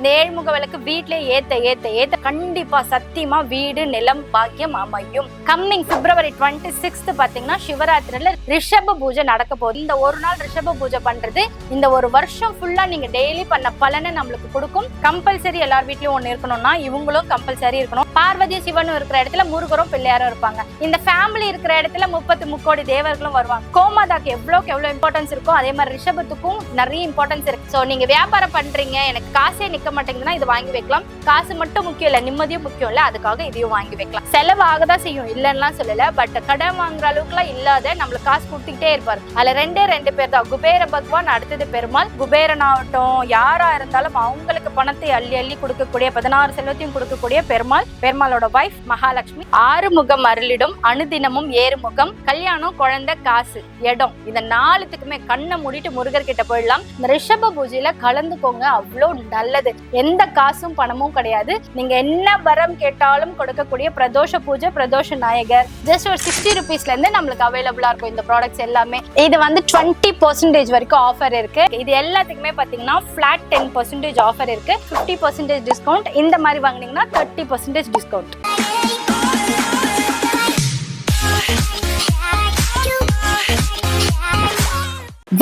இந்த ஏழ்முக விளக்கு வீட்லயே ஏத்த கண்டிப்பா சத்தியமா வீடு நிலம் பாக்கியம் அமையும். கம்மிங் February 26 பாத்தீங்கன்னா சிவராத்திரில ரிஷப பூஜை நடக்க போகுது. இந்த ஒரு நாள் ரிஷப பூஜை பண்றது இந்த ஒரு வருஷம் ஃபுல்லா நீங்க டெய்லி பண்ண பலனை நம்மளுக்கு கொடுக்கும். கம்பல்சரி எல்லார் வீட்லயும் ஒண்ணு இருக்கணும்னா இவங்களும் கம்பல்சரி இருக்கணும். பார்வதி சிவனும் இருக்கிற இடத்துல முருகரும் பிள்ளையாரும் இருப்பாங்க. இந்த ஃபேமிலி இருக்கிற இடத்துல 30 முக்கோடி தேவர்களும் வருவாங்க. கோமாதாக்கு எவ்வளவு இம்பார்ட்டன்ஸ் இருக்கோ அதே மாதிரி ரிஷபத்துக்கும் நிறைய இம்பார்ட்டன்ஸ் இருக்கு. சோ நீங்க வியாபாரம் பண்றீங்க, எனக்கு காசே நிக்க மாட்டேங்குதுன்னா இது வாங்கி வைக்கலாம். காசு மட்டும் முக்கியம் இல்ல, நிம்மதியும் முக்கியம் இல்ல, அதுக்காக இதையும் வாங்கி வைக்கலாம். செலவு ஆகதான் செய்யும், இல்லன்னா சொல்லல. பட் கடன் வாங்குற அளவுக்கு எல்லாம் இல்லாத நம்மளுக்கு காசு கொடுத்துக்கிட்டே இருப்பாரு. அதுல ரெண்டு பேர் தான், குபேர பகவான், அடுத்தது பெருமாள். குபேரன் ஆகட்டும் யாரா இருந்தாலும் அவங்களுக்கு பணத்தை அள்ளி அள்ளி கொடுக்கக்கூடிய 16 செல்வத்தையும் கொடுக்கக்கூடிய பெருமாள். பெருமாளோட வைஃப் மகாலட்சுமி. ஆறுமுகம் அருளிடும், அனுதினமும் ஏறுமுகம், கல்யாணம், குழந்தை, காசு, இடம், இந்த 4த்துக்குமே கண்ணை மூடிட்டு முருகர் கிட்ட போயிடலாம். இந்த ரிஷப பூஜையில கலந்துக்கோங்க, அவ்வளோ நல்லது. எந்த காசும் பணமும் கிடையாது. நீங்க என்ன வரம் கேட்டாலும் கொடுக்கக்கூடிய பிரதோஷ பூஜை, பிரதோஷ நாயகர். ஜஸ்ட் ஒரு 60 rupeesல இருந்து நம்மளுக்கு அவைலபிளா இருக்கும் இந்த ப்ராடக்ட்ஸ் எல்லாமே. இது வந்து 20% வரைக்கும் ஆஃபர் இருக்கு. இது எல்லாத்துக்குமே பாத்தீங்கன்னா பிளாட் 10% ஆஃபர் இருக்கு. 50% டிஸ்கவுண்ட். இந்த மாதிரி வாங்குனீங்கன்னா 30% டிஸ்கவுண்ட்.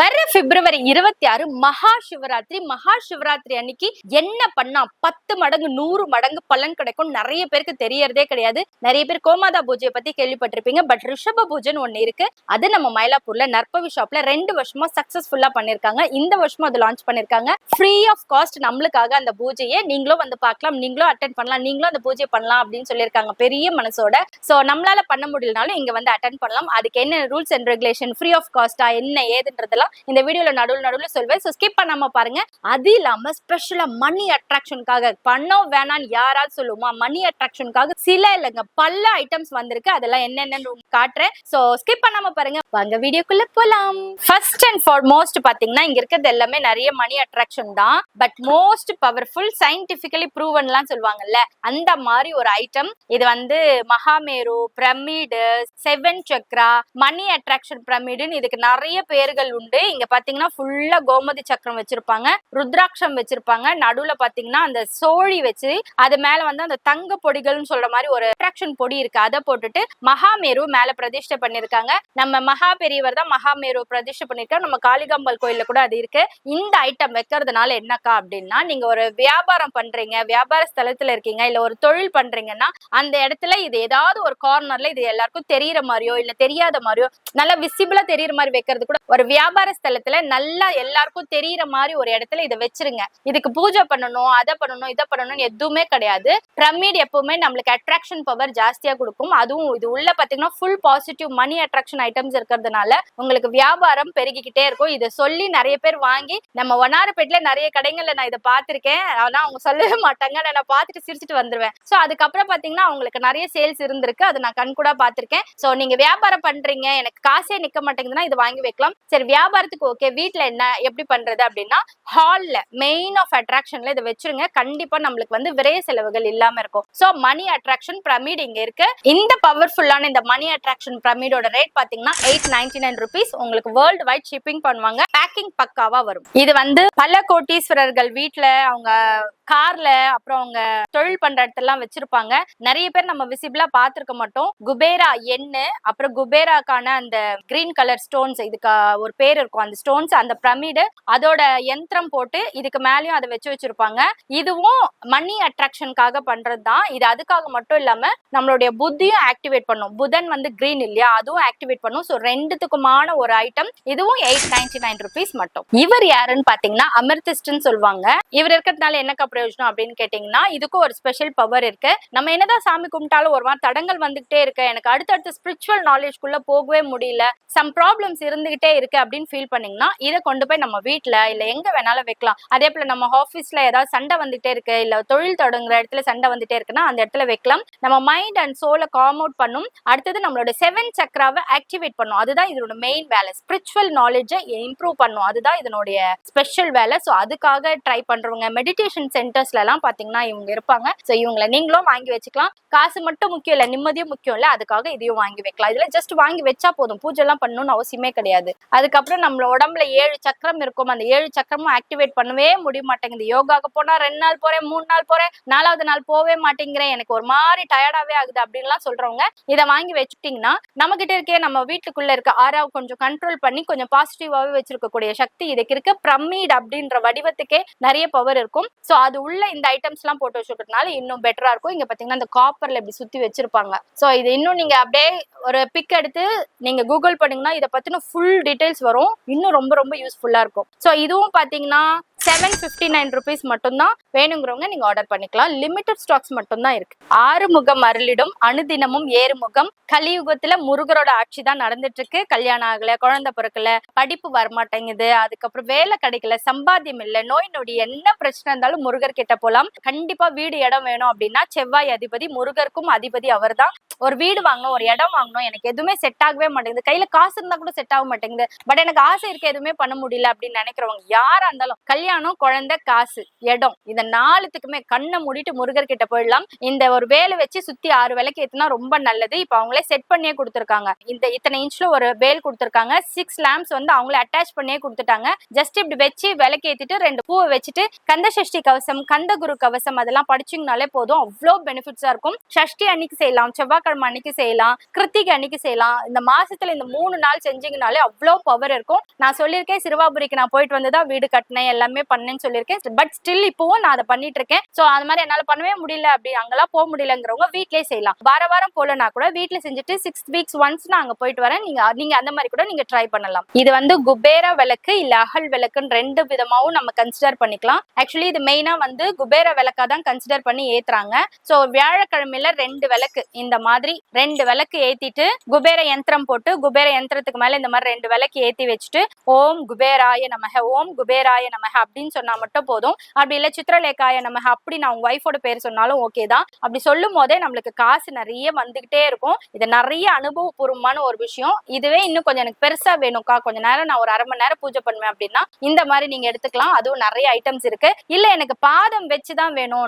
வர February 26 மகா சிவராத்திரி. மகா சிவராத்திரி அன்னைக்கு என்ன பண்ணா 10 மடங்கு 100 மடங்கு பலன் கிடைக்கும் நிறைய பேருக்கு தெரியறதே கிடையாது. நிறைய பேர் கோமாதா பூஜையை பத்தி கேள்விப்பட்டிருப்பீங்க. பட் ரிஷப பூஜைன்னு ஒண்ணு இருக்கு. அது நம்ம மயிலாப்பூர்ல நற்பவி ஷாப்ல 2 வருஷமா சக்சஸ்ஃபுல்லா பண்ணிருக்காங்க. இந்த வருஷமும் அது லான்ச் பண்ணிருக்காங்க. ஃப்ரீ ஆஃப் காஸ்ட் நம்மளுக்காக அந்த பூஜையை நீங்களும் வந்து பார்க்கலாம், நீங்களும் அட்டென்ட் பண்ணலாம், நீங்களும் அந்த பூஜை பண்ணலாம் அப்படின்னு சொல்லியிருக்காங்க பெரிய மனசோட. சோ நம்மளால பண்ண முடியலனாலும் இங்க வந்து அட்டென்ட் பண்ணலாம். அதுக்கு என்ன rules and regulation, free of காஸ்டா என்ன ஏதுன்றதெல்லாம் இந்த வீடியோல நடுவுல சொல்வேன். சோ ஸ்கிப் பண்ணாம பாருங்க. அது இல்லாம ஸ்பெஷலா மணி அட்ராக்ஷனுக்காக, பணம் வேணான்னு யாராவது சொல்லுமா, மணி அட்ராக்ஷனுக்காக சில இல்லங்க பல ஐட்டம்ஸ் வந்திருக்கு. அதெல்லாம் என்னென்னு காட்டுறேன். சோ ஸ்கிப் பண்ணாம பாருங்க. வாங்க வீடியோக்குள்ள போலாம். ஃபர்ஸ்ட் அண்ட் ஃபார்மோஸ்ட் பாத்தீங்கன்னா இங்க இருக்கிறது எல்லாமே நிறைய மணி அட்ராக்ஷன் தான். பட் மோஸ்ட் பவர்ஃபுல், சயின்டிபிக்கலி ப்ரூவன்லாம் சொல்லுவாங்கல்ல, அந்த மாதிரி ஒரு ஐட்டம். இது வந்து Mahameru pyramid, 7 chakra, money attraction பிரமிடுன்னு இதுக்கு நிறைய பேர்கள் உண்டு. இங்க பாத்தீங்கன்னா ஃபுல்லா கோமதி சக்கரம் வச்சிருப்பாங்க, ருத்ராட்சம் வச்சிருப்பாங்க. நடுவுல பாத்தீங்கன்னா அந்த சோழி வச்சு அது மேல வந்து அந்த தங்க பொடிகள்னு சொல்ற மாதிரி ஒரு அட்ராக்ஷன் பொடி இருக்கு. அதை போட்டுட்டு மகாமேரு மேல பிரதிஷ்டை பண்ணிருக்காங்க. நம்ம மகா பெரியவர் தான் மகாமேரு பிரதிஷ்டை பண்ணிருக்காங்க. நம்ம காளிகாம்பாள் கோயில்ல கூட அது இருக்கு. இந்த ஐட்டம் வைக்கிறதுனால என்னக்கா அப்படின்னா, நீங்க ஒரு வியாபாரம் பண்றீங்க, வியாபார ஸ்தலத்துல இருக்கீங்க, இல்ல ஒரு தொழில் பண்றீங்கன்னா அந்த இடத்துல இது ஏதாவது ஒரு கார்னர்ல இது எல்லாருக்கும் தெரியற மாதிரியோ இல்ல தெரியாத மாதிரியோ நல்லா விசிபிளா தெரியற மாதிரி வைக்கிறது கூட, ஒரு வியாபார ஸ்தலத்துல நல்லா எல்லாருக்கும் தெரியற மாதிரி ஒரு இடத்துல இதை வச்சிருங்க. இதுக்கு பூஜை பண்ணணும், அதை பண்ணணும், இதை பண்ணணும் எதுவுமே கிடையாது. பிரமிட் எப்பவுமே நம்மளுக்கு அட்ராக்ஷன் பவர் ஜாஸ்தியா கொடுக்கும். அதுவும் இது உள்ள பாத்தீங்கன்னா full positive money attraction items இருக்கிறதுனால உங்களுக்கு வியாபாரம் பெருகிக்கிட்டே இருக்கும். இதை சொல்லி நிறைய பேர் வாங்கி, நம்ம வண்ணாரப்பேட்ல நிறைய கடைகள்ல நான் இதை பார்த்திருக்கேன். ஆனா அவங்க சொல்லவே மாட்டாங்க, நான் பார்த்துட்டு சிரிச்சுட்டு வந்துருவேன். சோ அதுக்கப்புறம் பாத்தீங்கன்னா அவங்களுக்கு நிறைய சேல்ஸ் இருந்திருக்கு. அதை நான் கண்கூடா பார்த்திருக்கேன். சோ நீங்க வியாபாரம் பண்றீங்க, எனக்கு காசே நிக்க மாட்டேங்குதுன்னா இது வாங்கி வைக்கலாம். சரி வியாபாரத்துக்கு ஓகே, வீட்டுல என்ன எப்படி பண்றது அப்படின்னா, ஹால்ல மெயின் ஆஃப் அட்ராக்ஷன்ல இதை வச்சிருங்க. கண்டிப்பா நம்மளுக்கு வந்து விரைய செலவுகள் இல்லாம இருக்கும். சோ மணி அட்ராக்ஷன் பிரமிட் இங்க இருக்கு. இந்த பவர்ஃபுல்லான இந்த மணி அட்ராக்ஷன் பிரமிடோட ரேட் பாத்தீங்கன்னா 899 rupees. உங்களுக்கு வேர்ல்டு வைட் ஷிப்பிங் பண்ணுவாங்க. பேக்கிங் பக்காவா வரும். இது வந்து பல கோட்டீஸ்வரர்கள் வீட்டுல அவங்க கார்ல அப்புறம் அவங்க தொழில் பண்ற இடத்தெல்லாம் வச்சிருப்பாங்க. நிறைய பேர் நம்ம விசிபிளா பாத்துருக்க மாட்டோம். குபேரா எண்ணு, அப்புறம் குபேராக்கான அந்த கிரீன் கலர் ஸ்டோன்ஸ், இதுக்கு ஒரு பேர் இருக்கும். அந்த ஸ்டோன்ஸ், அந்த பிரமிடு, அதோட யந்திரம் போட்டு இதுக்கு மேலயும் அதை வச்சிருப்பாங்க. இதுவும் மணி அட்ராக்ஷனுக்காக பண்றதுதான். இது அதுக்காக மட்டும் இல்லாம நம்மளுடைய புத்தியும் ஆக்டிவேட் பண்ணும். புதன் வந்து கிரீன் இல்லையா, அதுவும் ஆக்டிவேட் பண்ணும். சோ ரெண்டுத்துக்குமான ஒரு ஐட்டம். இதுவும் 899 rupees மட்டும். இவர் யாருன்னு பாத்தீங்கன்னா அமிர்திஸ்ட்னு சொல்லுவாங்க. இவர் இருக்கிறதுனால என்ன பிரயோஜனம் அப்படின்னு கேட்டீங்கன்னா, இதுக்கும் ஒரு ஸ்பெஷல் பவர் இருக்கு. நம்ம என்னதான் சாமி கும்பிட்டாலும் ஒரு வாரம் தடங்கள் வந்துகிட்டே இருக்கு, எனக்கு அடுத்தடுத்த ஸ்பிரிச்சுவல் நாலேஜ்குள்ள போகவே முடியல, சம் ப்ராப்ளம்ஸ் இருந்துகிட்டே இருக்கு அப்படின்னு ஃபீல் பண்ணீங்கன்னா இதை கொண்டு போய் நம்ம வீட்டுல இல்ல எங்க வேணாலும் வைக்கலாம். அதே போல நம்ம ஆபீஸ்ல ஏதாவது சண்டை வந்துட்டே இருக்கு, இல்ல தொழில் தொடங்குற இடத்துல சண்டை வந்துட்டே இருக்குன்னா அந்த இடத்துல வைக்கலாம். நம்ம மைண்ட் அண்ட் சோலை காம் அவுட் பண்ணும். அடுத்தது நம்மளோட 7 சக்ராவை ஆக்டிவேட் பண்ணும். அதுதான் இதோட மெயின் வேலை. ஸ்பிரிச்சுவல் நாலேஜை இம்ப்ரூவ் பண்ணும். அதுதான் இதனுடைய ஸ்பெஷல் வேலை. ஸோ அதுக்காக ட்ரை பண்றவங்க மெடிடேஷன் சென்டர்ஸ்ல எல்லாம் பாத்தீங்கன்னா இவங்க இருப்பாங்க. சோ இவங்களை நீங்களும் வாங்கி வச்சுக்கலாம். காசு மட்டும் முக்கியம் இல்ல, நிம்மதியும் முக்கியம் இல்ல, அதுக்காக இதையும் வாங்கி வைக்கலாம். இதுல ஜஸ்ட் வாங்கி வச்சா போதும், பூஜை எல்லாம் பண்ணணும்னு அவசியமே கிடையாது. அதுக்கப்புறம் நம்ம உடம்புல 7 சக்கரம் இருக்கும். அந்த 7 சக்கரமும் ஆக்டிவேட் பண்ணவே முடிய மாட்டேங்குது. யோகாக்கு போனா 2 நாள் போறேன், 3 நாள் போறேன், 4வது நாள் போவே மாட்டேங்கிறேன், எனக்கு ஒரு மாதிரி டயர்டாவே ஆகுது அப்படின்லாம் சொல்றவங்க இதை வாங்கி வச்சுட்டீங்கன்னா நம்ம கிட்ட இருக்கே, நம்ம வீட்டுக்குள்ள இருக்க ஆறாவை கொஞ்சம் கண்ட்ரோல் பண்ணி கொஞ்சம் பாசிட்டிவாவே வச்சிருக்கக்கூடிய சக்தி இதுக்கு இருக்கு. பிரமிட் அப்படின்ற வடிவத்துக்கே நிறைய பவர் இருக்கும். சோ அது உள்ள இந்த ஐட்டம்ஸ் எல்லாம் போட்டு வச்சுக்கிறதுனால இன்னும் பெட்டரா இருக்கும். இங்க பாத்தீங்கன்னா இந்த காப்பர்ல இப்படி சுத்தி வச்சிருப்பாங்க. சோ இது இன்னும் நீங்க அப்படியே ஒரு பிக் எடுத்து நீங்க கூகுள் பண்ணீங்கன்னா இதை பத்தின ஃபுல் டீடைல்ஸ் வரும். இன்னும் ரொம்ப ரொம்ப யூஸ்ஃபுல்லா இருக்கும். சோ இதுவும் பாத்தீங்கன்னா 759 rupees மட்டும்தான். வேணுங்கிறவங்க நீங்க ஆர்டர் பண்ணிக்கலாம். லிமிடெட் ஸ்டாக்ஸ் மட்டும்தான் இருக்கு. ஆறுமுகம் அருளிடும் அனுதினமும் ஏறுமுகம். கலியுகத்துல முருகரோட ஆட்சி தான் நடந்துட்டு இருக்கு. கல்யாணம் ஆகல, குழந்தை பிறக்கல, படிப்பு வரமாட்டேங்குது, அதுக்கப்புறம் வேலை கிடைக்கல, சம்பாத்தியம் இல்ல, நோய் நொடி, என்ன பிரச்சனை இருந்தாலும் முருகர் கிட்ட போலாம். கண்டிப்பா வீடு இடம் வேணும் அப்படின்னா செவ்வாய் அதிபதி, முருகருக்கும் அதிபதி அவர் தான். ஒரு வீடு வாங்கணும், ஒரு இடம் வாங்கணும், எனக்கு எதுவுமே செட் ஆகவே மாட்டேங்குது, கையில காசு இருந்தா கூட செட் ஆக மாட்டேங்குது, பட் எனக்கு ஆசை இருக்கு எதுவுமே பண்ண முடியல அப்படின்னு நினைக்கிறவங்க யாரா இருந்தாலும் கல்யாணம், குழந்தை, காசு, இடம், இந்த 4த்துக்குமே கண்ணை மூடிட்டு முருகர் கிட்ட போயிடலாம். இந்த ஒரு வேலை வச்சு சுத்தி 6 விளக்கு ஏத்துனா ரொம்ப நல்லது. இப்ப அவங்களே செட் பண்ணியே கொடுத்துருக்காங்க. இந்த இத்தனை இன்ச்ல ஒரு வேல் கொடுத்துருக்காங்க. 6 லேம்ப்ஸ் வந்து அவங்களே அட்டாச் பண்ணியே கொடுத்துட்டாங்க. ஜஸ்ட் இப்படி வச்சு விளக்கு ஏத்திட்டு 2 பூவை வச்சுட்டு கந்த சஷ்டி கவசம், கந்த குரு கவசம் அதெல்லாம் படிச்சிங்கனாலே போதும். அவ்வளோ பெனிஃபிட்ஸா இருக்கும். சஷ்டி அன்னைக்கு செய்யலாம், செவ்வாய்க்கிழமை அன்னைக்கு செய்யலாம், கிருத்திகை அன்னைக்கு செய்யலாம். இந்த மாசத்துல இந்த 3 நாள் செஞ்சீங்கனாலே அவ்வளோ பவர் இருக்கும். நான் சொல்லியிருக்கேன், சிறுவாபுரிக்கு நான் போயிட்டு வந்துதான் வீடு கட்டினேன், எல்லாமே பண்ணேன்னு சொல்லியிருக்கேன். பட் ஸ்டில் இப்பவும் நான் அதை பண்ணிட்டு இருக்கேன். சோ அது மாதிரி என்னால பண்ணவே முடியல, அப்படி அங்கெல்லாம் போக முடியலங்கிறவங்க வீட்லயே செய்யலாம். வாரம் போலனா கூட வீட்டுல செஞ்சுட்டு 6 weeks once நான் அங்க போயிட்டு வரேன், நீங்க அந்த மாதிரி கூட நீங்க ட்ரை பண்ணலாம். இது வந்து குபேர விளக்கு இல்ல அகல் விளக்குன்னு 2 விதமாவும் நம்ம கன்சிடர் பண்ணிக்கலாம். ஆக்சுவலி இது மெயினா வந்து குபேர விளக்கா தான் கன்சிடர் பண்ணி ஏத்துறாங்க. சோ வியாழக்கிழமையில 2 விளக்கு இந்த மாதிரி 2 விளக்கு ஏத்திட்டு குபேர யந்திரம் போட்டு, குபேர யந்திரத்துக்கு மேல இந்த மாதிரி 2 விளக்கு ஏத்தி வச்சுட்டு ஓம் குபேராய நமக, ஓம் குபேராய நமக அப்படின்னு சொன்னா மட்டும் போதும். அப்படி இல்ல சித்திரலேகாய நமக அப்படி நான் உங்க ஒய்ஃபோட பேர் சொன்னாலும் ஓகே தான். அப்படி சொல்லும் போதே நம்மளுக்கு காசு நிறைய வந்துகிட்டே இருக்கும். இது நிறைய அனுபவபூர்வமான ஒரு விஷயம். இதுவே இன்னும் கொஞ்சம் எனக்கு பெருசா வேணும்க்கா, கொஞ்ச நேரம் நான் ஒரு 1/2 மணி நேரம் பூஜை பண்ணுவேன் அப்படின்னா இந்த மாதிரி நீங்க எடுத்துக்கலாம். அதுவும் நிறைய ஐட்டம்ஸ் இருக்கு. இல்ல எனக்கு பாதம் வச்சுதான் வேணும்,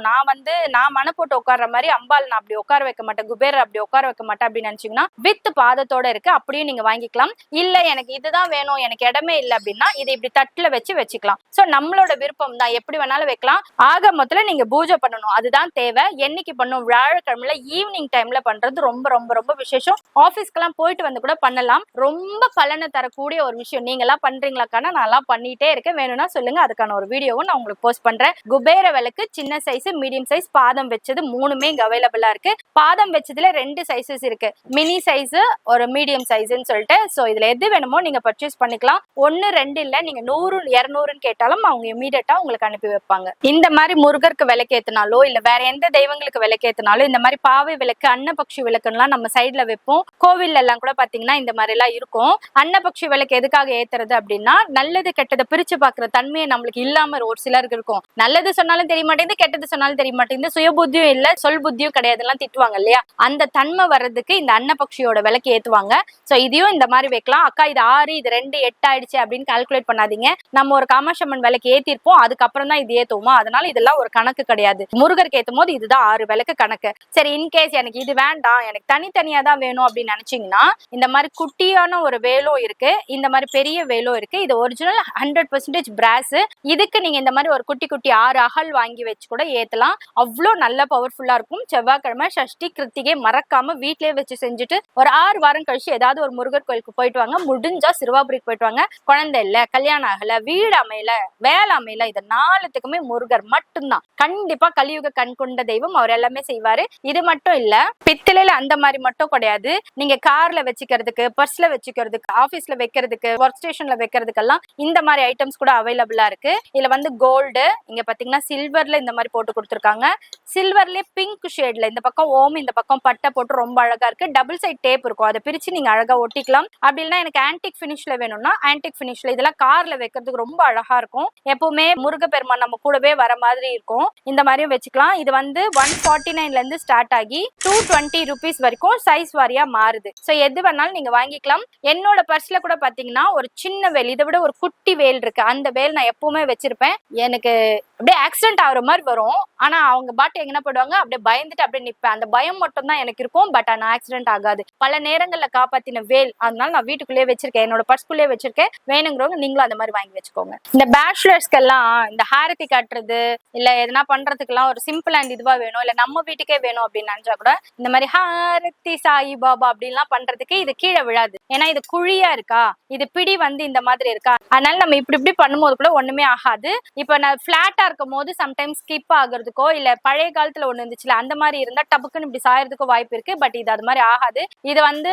நான் மன போட்டு உட்கார்ற மாதிரி அம்பாள் நான் அப்படி உட்கார வைக்க மாட்டேன், குபேரர் அப்படி உட்கார வைக்க மாட்டேன் அப்படின்னு நினைச்சீங்கன்னா வித் பாதத்தோட இருக்கு, அப்படியும் நீங்க வாங்கிக்கலாம். இல்ல எனக்கு இதுதான் வேணும், எனக்கு இடமே இல்லை அப்படின்னா இதை இப்படி தட்டுல வச்சுக்கலாம். சோ நம்மளோட விருப்பம் தான், எப்படி வேணாலும் வைக்கலாம். ஆக மொத்தத்துல நீங்க பூஜை பண்ணணும், அதுதான் தேவை. என்னைக்கு பண்ணும்? வியாழக்கிழமையில ஈவினிங் டைம்ல பண்றது ரொம்ப ரொம்ப ரொம்ப விசேஷம். ஆபீஸ்க்கெல்லாம் போயிட்டு வந்து கூட பண்ணலாம். ரொம்ப பலனை தரக்கூடிய ஒரு விஷயம். நீங்க எல்லாம் பண்றீங்களாக்கான நான் எல்லாம் பண்ணிட்டே இருக்கேன், வேணும்னா சொல்லுங்க, அதுக்கான ஒரு வீடியோவும் நான் உங்களுக்கு போஸ்ட் பண்றேன். குபேர விளக்கு சின்ன சைஸ், மீடியம் சைஸ், பாதம் வச்சது 3மே இங்க அவைலபிளா இருக்கு. பாதம் வச்சதுல 2 சைசஸ் இருக்கு, மினி சைஸ் ஒரு மீடியம் சைஸ்ன்னு சொல்லிட்டு. சோ இதுல எது வேணுமோ நீங்க பர்ச்சேஸ் பண்ணிக்கலாம். 1 2 இல்ல, நீங்க 100 200ன்னு கேட்டாலும் அவங்க இமீடியட்டா உங்களுக்கு அனுப்பி வைப்பாங்க. இந்த மாதிரி முருகருக்கு விளக்கேத்தினாலோ இல்ல வேற எந்த தெய்வங்களுக்கு விளக்கேத்தினாலும் இந்த மாதிரி பாவை விளக்கு, அன்னபக்ஷி விளக்குலாம் நம்ம சைட்ல வைப்போம். கோவில் எல்லாம் கூட பாத்தீங்கன்னா இந்த மாதிரி எல்லாம் இருக்கும். அன்னபக்ஷி விளக்கு எதுக்காக ஏத்துறது அப்படின்னா நல்லது கெட்டதை பிரிச்சு பாக்குற தன்மையை நம்மளுக்கு இல்லாம ஒரு சிலருக்கு இருக்கும். நல்லது சொன்னாலும் தெரிய மாட்டேங்குது, கெட்டது சொன்னாலும் தெரிய மாட்டேங்குது, சுய புத்தியும் இல்ல, சொல் புத்தியும் கிடையாது எல்லாம் திட்டுவாங்க இல்லையா, அந்த தன்மை வர்றதுக்கு இந்த அன்னபக்ஷியோட விளக்கு ஏத்துவாங்க. சோ இதையும் இந்த மாதிரி வைக்கலாம். அக்கா இது 6 இது 2 8 ஆயிடுச்சு அப்படின்னு கால்குலேட் பண்ணாதீங்க. நம்ம ஒரு காமாட்சம்மன் விளக்கு ஏத்திருப்போம், அதுக்கப்புறம் தான் இது ஏத்துவோமா, அதனால இதெல்லாம் ஒரு கணக்கு கிடையாது. முருகருக்கு ஏத்தும் போது இதுதான் 6 விளக்கு கணக்கு. சரி, இன்கேஸ் எனக்கு இது வேண்டாம், எனக்கு தனித்தனியா தான் வேணும் அப்படின்னு நினைச்சீங்கன்னா இந்த மாதிரி குட்டியான ஒரு வேலும் இருக்கு, இந்த மாதிரி பெரிய வேலும் இருக்கு. இது ஒரிஜினல் 100% பிராஸ். இதுக்கு நீங்க இந்த மாதிரி ஒரு குட்டி 6 அகல் வாங்கி வச்சு கூட ஏத்தலாம். அவ்வளோ நல்ல பவர்ஃபுல்லா இருக்கும். செவ்வாய்க்கிழமை சஷ்டி கிருத்திகை மறக்காம வீட்லயே வச்சு செஞ்சுட்டு ஒரு 6 வாரம் கழிச்சு ஏதாவது ஒரு முருகர் கோயிலுக்கு போயிட்டு வாங்க. முடிஞ்சா சிறுவாபுரிக்கு போயிட்டு வாங்க. குழந்தை இல்ல, கல்யாணம் ஆகல, வீடு அமையல, வேலை அமையல, இது 4த்துக்குமே முருகர் மட்டும்தான். கண்டிப்பா கலியுக கண் கொண்ட தெய்வம், அவர் எல்லாமே செய்வாரு. இது மட்டும் இல்ல, பித்தளையில அந்த மாதிரி மட்டும் கிடையாது. நீங்க கார்ல வச்சுக்கிறதுக்கு, பர்ஸ்ல வச்சுக்கிறதுக்கு, ஆபீஸ்ல வைக்கிறதுக்கு, ஒர்க் ஸ்டேஷன்ல வைக்கிறதுக்கெல்லாம் இந்த மாதிரி ஐட்டம்ஸ் கூட அவைலபிளா இருக்கு. இதுல வந்து கோல்டு, இங்க பாத்தீங்கன்னா சில்வர்ல இந்த மாதிரி போட்டு கொடுத்துருக்காங்க. சில்வர்லயே பிங்க் ஷேட்ல இந்த பக்கம் ஓம், இந்த பக்கம் பட்டை போட்டு ரொம்ப அழகா இருக்கு. டபுள் சைட் டேப் இருக்கும், அதை பிரிச்சு நீங்க அழகா ஒட்டிக்கலாம். அப்படி இல்லைன்னா எனக்கு ஆன்டிக் பினிஷ்ல வேணும்னா ஆன்டிக் பினிஷ்ல, இதெல்லாம் கார்ல வைக்கிறதுக்கு ரொம்ப அழகா இருக்கும். எப்பவுமே முருகப்பெருமான் நம்ம கூடவே வர மாதிரி இருக்கும். இந்த மாதிரியும் வச்சுக்கலாம். இது வந்து 149ல இருந்து ஸ்டார்ட் ஆகி 220 rupees வரைக்கும் சைஸ் வாரியா மாறுது. சோ எது வேணாலும் நீங்க வாங்கிக்கலாம். என்னோட பர்ஸ்ல கூட பாத்தீங்கன்னா ஒரு சின்ன வேல், இதை விட ஒரு குட்டி வேல் இருக்கு. அந்த வேல் நான் எப்பவுமே வச்சிருப்பேன். எனக்கு அப்படியே ஆக்சிடென்ட் ஆகுற மாதிரி வரும். ஆனா அவங்க பாட்டு எங்கன்னா போயிடுவாங்க, அப்படியே பயந்துட்டு அப்படியே நிப்பேன். அந்த பயம் மட்டும் தான் எனக்கு இருக்கும். பட் ஆனா ஆக்சிடென்ட் ஆகாது. பல நேரங்கள்ல காப்பாத்தின வேல். அதனால நான் வீட்டுக்குள்ளேயே வச்சிருக்கேன், என்னோட பர்ஸ்குள்ளேயே வச்சிருக்கேன். வேணுங்கிறவங்க நீங்களும் அந்த மாதிரி வாங்கி வச்சுக்கோங்க. இந்த பேச்சுலர்ஸ்க்கு எல்லாம் இந்த ஹாரத்தி காட்டுறது இல்ல எதனா பண்றதுக்கு எல்லாம் ஒரு சிம்பிள் அண்ட் இதுவா வேணும், இல்ல நம்ம வீட்டுக்கே வேணும் அப்படின்னு நினைச்சா கூட இந்த மாதிரி ஹாரத்தி சாய் பாபா அப்படின்லாம் பண்றதுக்கு இது கீழே விழாது. ஏன்னா இது குழியா இருக்கா, இது பிடி வந்து இந்த மாதிரி இருக்கா. அதனால நம்ம இப்படி இப்படி பண்ணும்போது கூட ஒண்ணுமே ஆகாது. இப்ப நான் பிளாட்டா இருக்கும் போது சம்டைம்ஸ் ஸ்கிப் ஆகுறதுக்கோ இல்ல பழைய காலத்துல ஒண்ணு இருந்துச்சுல அந்த மாதிரி இருந்தா டபுக்குன்னு இப்படி சாயறதுக்கோ வாய்ப்பு இருக்கு. பட் இது அது மாதிரி ஆகாது. இது வந்து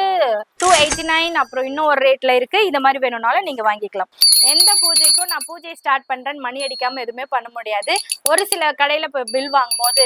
289 அப்புறம் இன்னும் ஒரு ரேட்ல இருக்கு. இந்த மாதிரி வேணும்னாலும் நீங்க வாங்கிக்கலாம். எந்த பூஜைக்கும் நான் பூஜை ஸ்டார்ட் பண்றேன்னு மணி அடிக்காம எதுவுமே பண்ண முடியாது. ஒரு சில கடையில பில் வாங்கும் போது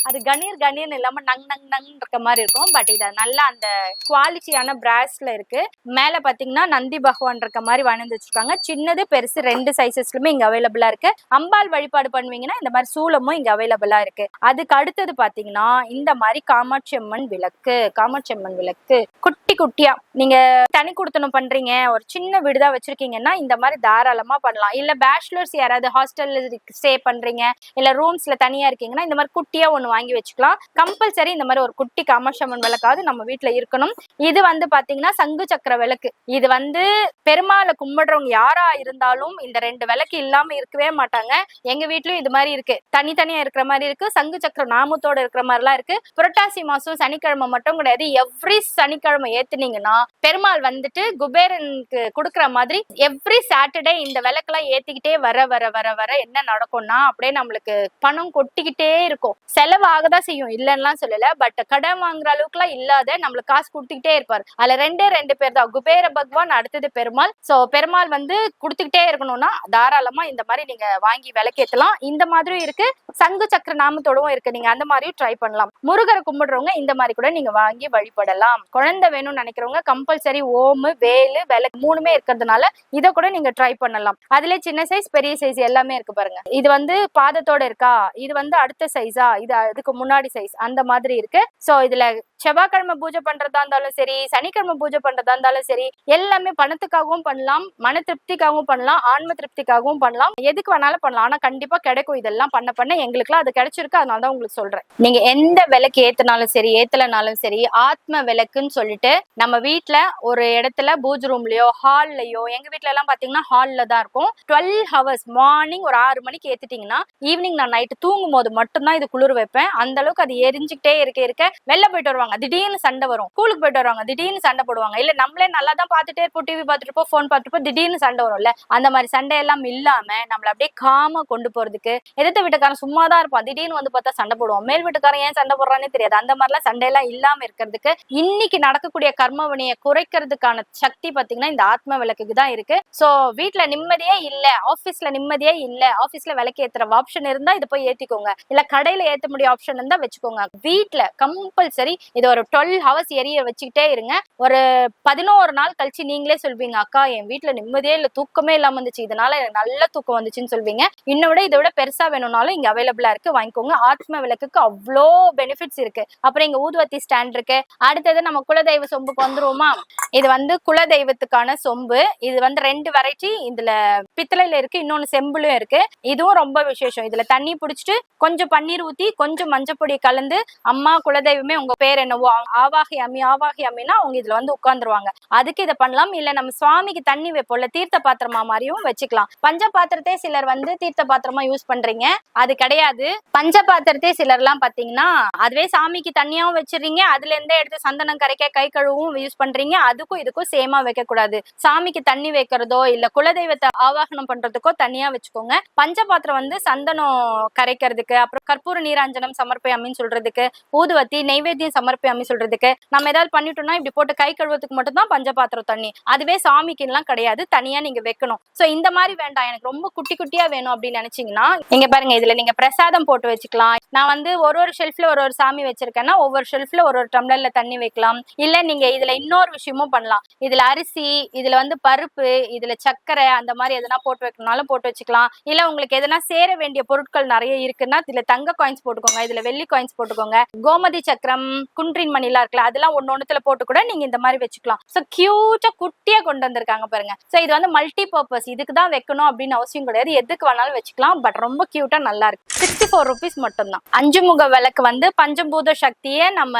அது கணீர்னு இல்லாம நங் நங் நங் இருக்க மாதிரி இருக்கும். பட் இத நல்லா அந்த குவாலிட்டியான பிராஸ்ல இருக்கு. மேல பாத்தீங்கன்னா நந்தி பகவான் இருக்க மாதிரி வணந்து வச்சிருக்காங்க. சின்னது பெருசு 2 சைசஸ்லுமே இங்க அவைலபிளா இருக்கு. அம்பாள் வழிபாடு பண்ணுவீங்கன்னா இந்த மாதிரி சூலமும் இங்க அவைலபிளா இருக்கு. அதுக்கு அடுத்தது பாத்தீங்கன்னா இந்த மாதிரி காமாட்சி அம்மன் விளக்கு குட்டி குட்டியா நீங்க தனி கொடுத்தனும் பண்றீங்க, ஒரு சின்ன விடுதா வச்சிருக்கீங்கன்னா இந்த மாதிரி தாராளமா பண்ணலாம். இல்ல பேச்சுலர்ஸ் யாராவது ஹாஸ்டல்ல ஸ்டே பண்றீங்க, இல்ல ரூம்ஸ்ல தனியா இருக்கீங்கன்னா இந்த மாதிரி குட்டியா ஒண்ணு வாங்கி வச்சுக்கலாம். கம்பல்சரி இந்த மாதிரி ஒரு குட்டி காமாட்சி அம்மன் விளக்காவது நம்ம வீட்டுல இருக்கணும். இது வந்து பாத்தீங்கன்னா சங்கு சக்கர விளக்கு. இது வந்து பெருமாளை கும்பிடுறவங்க யாரா இருந்தாலும் இந்த 2 விளக்கு இல்லாம இருக்கவே மாட்டாங்க. எங்க வீட்லயும் இது மாதிரி இருக்கு, தனித்தனியா இருக்கிற மாதிரி இருக்கு, சங்கு சக்கர நாமத்தோட இருக்கிற மாதிரி எல்லாம் இருக்கு. புரட்டாசி மாசம் சனிக்கிழமை மட்டும் கிடையாது, எவ்ரி சனிக்கிழமை ஏத்துனீங்கன்னா பெருமாள் வந்துட்டு குபேரனுக்கு கொடுக்குற மாதிரி எவ்ரி சாட்டர்டே இந்த விளக்கெல்லாம் ஏத்திக்கிட்டே வர வர வர வர என்ன நடக்கும்னா அப்படியே நம்மளுக்கு பணம் கொட்டிக்கிட்டே இருக்கும். செலவு ஆகதான் செய்யும், இல்லைன்னா சொல்லல. பட் கடன் வாங்குற அளவுக்கு எல்லாம் இல்லாத நம்மளுக்கு காசு கொடுத்துக்கிட்டே இருப்பாரு. அதுல 2 பேர் தான், குபேர பகவான் அடுத்தது பெருமாள். சோ பெருமாள் வந்து கொடுத்துக்கிட்டே இருக்கணும்னா தாராளமா இந்த மாதிரி நீங்க வாங்கி விளக்கேத்தலாம். இந்த மாதிரியும் இருக்கு, சங்கு சக்கர நாமத்தோடவும் இருக்கு. நீங்க அந்த மாதிரியும் ட்ரை பண்ணலாம். முருகரை கும்பிடுறவங்க இந்த மாதிரி கூட நீங்க வாங்கி வழிபடலாம். குழந்தை வேணும்னு நினைக்கிறவங்க கம்பல்சரி ஓமு வேலு விளக்கு 3மே இருக்கிறதுனால இதை கூட நீங்க ட்ரை பண்ணலாம். அதுல சின்ன சைஸ் பெரிய சைஸ் எல்லாமே இருக்கு பாருங்க. இது வந்து பாதத்தோட இருக்கா, இது வந்து அடுத்த சைஸா, இது அதுக்கு முன்னாடி சைஸ், அந்த மாதிரி இருக்கு. சோ இதுல செவ்வாய்க்கிழமை பூஜை பண்றதா இருந்தாலும் சரி, சனிக்கிழமை பூஜை பண்றதா இருந்தாலும் சரி, எல்லாமே பணத்துக்காகவும் பண்ணலாம், மன திருப்திக்காகவும் பண்ணலாம், ஆன்ம திருப்திக்காகவும் பண்ணலாம், எதுக்கு வேணாலும் பண்ணலாம். ஆனா கண்டிப்பா கிடைக்கும். இதெல்லாம் பண்ண எங்களுக்குலாம் அது கிடைச்சிருக்கு. அதனாலதான் உங்களுக்கு சொல்றேன். நீங்க எந்த விளக்கு ஏத்தினாலும் சரி ஏத்தலனாலும் சரி, ஆத்ம விளக்குன்னு சொல்லிட்டு நம்ம வீட்டுல ஒரு இடத்துல பூஜை ரூம்லயோ ஹால்லயோ, எங்க வீட்டுல எல்லாம் பாத்தீங்கன்னா ஹால்ல தான் இருக்கும். 12 hours மார்னிங் ஒரு 6 மணிக்கு ஏத்திட்டீங்கன்னா ஈவினிங் நான் நைட்டு தூங்கும் போது மட்டும்தான் இது குளிர் வைப்பேன். அந்த அளவுக்கு அது எரிஞ்சுக்கிட்டே இருக்க வெளில போயிட்டு வருவாங்க, திடீர்னு சண்டை வரும். ஸ்கூலுக்கு போயிட்டு வருவாங்க, திடீர்னு சண்டை போடுவாங்க. இல்ல நம்மளே நல்லா தான் பாத்துட்டே இருப்போம், டிவி பாத்துட்டு இருப்போம், போன் பாத்துட்டு இருப்போம், திடீர்னு சண்டை வரும்ல. அந்த மாதிரி சண்டை எல்லாம் இல்லாம நம்மள அப்படியே காமா கொண்டு போறதுக்கு, எதிர்த்த வீட்டுக்காரன் சும்மா தான் இருப்பான், திடீர்னு வந்து பார்த்தா சண்டை போடுவோம், மேல் வீட்டுக்காரன் ஏன் சண்டை போடுறானே தெரியாது. அந்த மாதிரிலாம் சண்டையெல்லாம் இல்லாம இருக்கிறதுக்கு, இன்னைக்கு நடக்கக்கூடிய கர்ம வினையை குறைக்கிறதுக்கான சக்தி பாத்தீங்கன்னா இந்த ஆத்ம விளக்குக்கு தான் இருக்கு. சோ வீட்டுல நிம்மதியே இல்ல, ஆபீஸ்ல நிம்மதியே இல்ல, ஆபீஸ்ல விளக்கு ஏத்துற ஆப்ஷன் இருந்தா இதை போய் ஏத்திக்கோங்க. இல்ல கடையில ஏத்த முடிய ஆப்ஷன் இருந்தா வச்சுக்கோங்க. வீட்டுல கம்பல்சரி இது ஒரு 12 hours எரிய வச்சுக்கிட்டே இருங்க. ஒரு 11 நாள் கழிச்சு நீங்களே சொல்வீங்க, அக்கா என் வீட்டுல நிம்மதியே இல்ல, தூக்கமே இல்லாம இருந்துச்சு, இதனால எனக்கு நல்ல தூக்கம் வந்துச்சுன்னு சொல்வீங்க. இன்னும் விட இதை விட பெருசா வேணும்னாலும் இங்க அவைலபிளா இருக்கு, வாங்கிக்கோங்க. ஆத்ம விளக்குக்கு அவ்வளோ பெனிஃபிட்ஸ் இருக்கு. அப்புறம் இங்க ஊதுவத்தி ஸ்டாண்ட் இருக்கு. அடுத்தது நம்ம குலதெய்வ சொம்புக்கு வந்துருவோமா. இது வந்து குலதெய்வத்துக்கான சொம்பு. இது வந்து 2 வெரைட்டி, இதுல பித்தளையில இருக்கு, இன்னொன்னு செம்புலயும் இருக்கு. இதுவும் ரொம்ப விசேஷம். இதுல தண்ணி புடிச்சிட்டு கொஞ்சம் பன்னீர் ஊத்தி கொஞ்சம் மஞ்சப்பொடி கலந்து, அம்மா குலதெய்வமே உங்க பேர் என்னவோ ஆவாகி அம்மினா அவங்க இதுல வந்து உட்கார்ந்துருவாங்க. அதுக்கு இதை பண்ணலாம். இல்ல நம்ம சுவாமிக்கு தண்ணி வைப்போம்ல, தீர்த்த பாத்திரமா மாதிரியும் வச்சுக்கலாம். பஞ்ச பாத்திரத்தை சிலர் வந்து தீர்த்த பாத்திரமா யூஸ் பண்றீங்க, அது கிடையாது. பஞ்ச பாத்திரத்தை சிலர் எல்லாம் பாத்தீங்கன்னா அதுவே சாமிக்கு தண்ணியாவும் வச்சிருக்கீங்க, அதுல இருந்தே எடுத்து சந்தனம் கரைக்க கை கழுவும் யூஸ் பண்றீங்க. அதுக்கும் இதுக்கும் சேமா வைக்க கூடாது. சாமிக்கு தண்ணி வைக்கிறதோ இல்ல குலதெய்வத்தை ஆவாகனம் பண்றதுக்கோ தனியா வச்சுக்கோங்க. பஞ்ச பாத்திரம் வந்து சந்தனம் கரைக்கிறதுக்கு, அப்புறம் கற்பூர நீராஞ்சனம் நீராஜனம் சமர்ப்பயாமின்னு சொல்றதுக்கு, ஊதுவத்தி நெய்வேத்தியம் சமர்ப்பயாமி சொல்றதுக்கு, நம்ம ஏதாவது பண்ணிட்டோம்னா இப்படி போட்டு கை கழுவத்துக்கு மட்டும் தான் பஞ்சபாத்திரம் தண்ணி, அதுவே சாமிக்கு எல்லாம் கிடையாது, தனியா நீங்க வைக்கணும். சோ இந்த மாதிரி வேண்டாம், எனக்கு ரொம்ப குட்டி குட்டியா வேணும் அப்படின்னு நினைச்சீங்கன்னா இங்க பாருங்க, இதுல நீங்க பிரசாதம் போட்டு வச்சுக்கலாம். நான் வந்து ஒரு ஷெல்ஃப்ல ஒரு சாமி வச்சிருக்கேன்னா ஒவ்வொரு ஷெல்ஃப்ல ஒரு டம்ளர்ல தண்ணி வைக்கலாம். இல்ல நீங்க இதுல இன்னொரு விஷயமும் பண்ணலாம். இதுல அரிசி, இதுல வந்து பருப்பு, இதுல சர்க்கரை, அந்த மாதிரி எதனா போட்டு வைக்கணும்னாலும் போட்டு வச்சுக்கலாம். இல்ல உங்களுக்கு எதனா சேர வேண்டிய பொருட்கள் நிறைய இருக்குன்னா இதுல தங்க காயின்ஸ் போட்டுக்கோங்க, இதுல வெள்ளி காயின்ஸ் போட்டுக்கோங்க. கோமதி சக்கரம், குன்றின் மணிலாம் இருக்குல்ல, அதெல்லாம் ஒன்னொன்னுத்துல போட்டு கூட நீங்க இந்த மாதிரி வச்சுக்கலாம். சோ கியூட்டா குட்டியா கொண்டு வந்திருக்காங்க பாருங்க. சோ இது வந்து மல்டி பர்பஸ், இதுக்கு தான் வைக்கணும் அப்படின்னு அவசியம் கிடையாது, எதுக்கு வேணாலும் வச்சுக்கலாம். பட் ரொம்ப கியூட்டா நல்லா இருக்கு. 64 rupees மட்டும் தான். 5 முக விளக்கு வந்து பஞ்சபூத சக்தியை நம்ம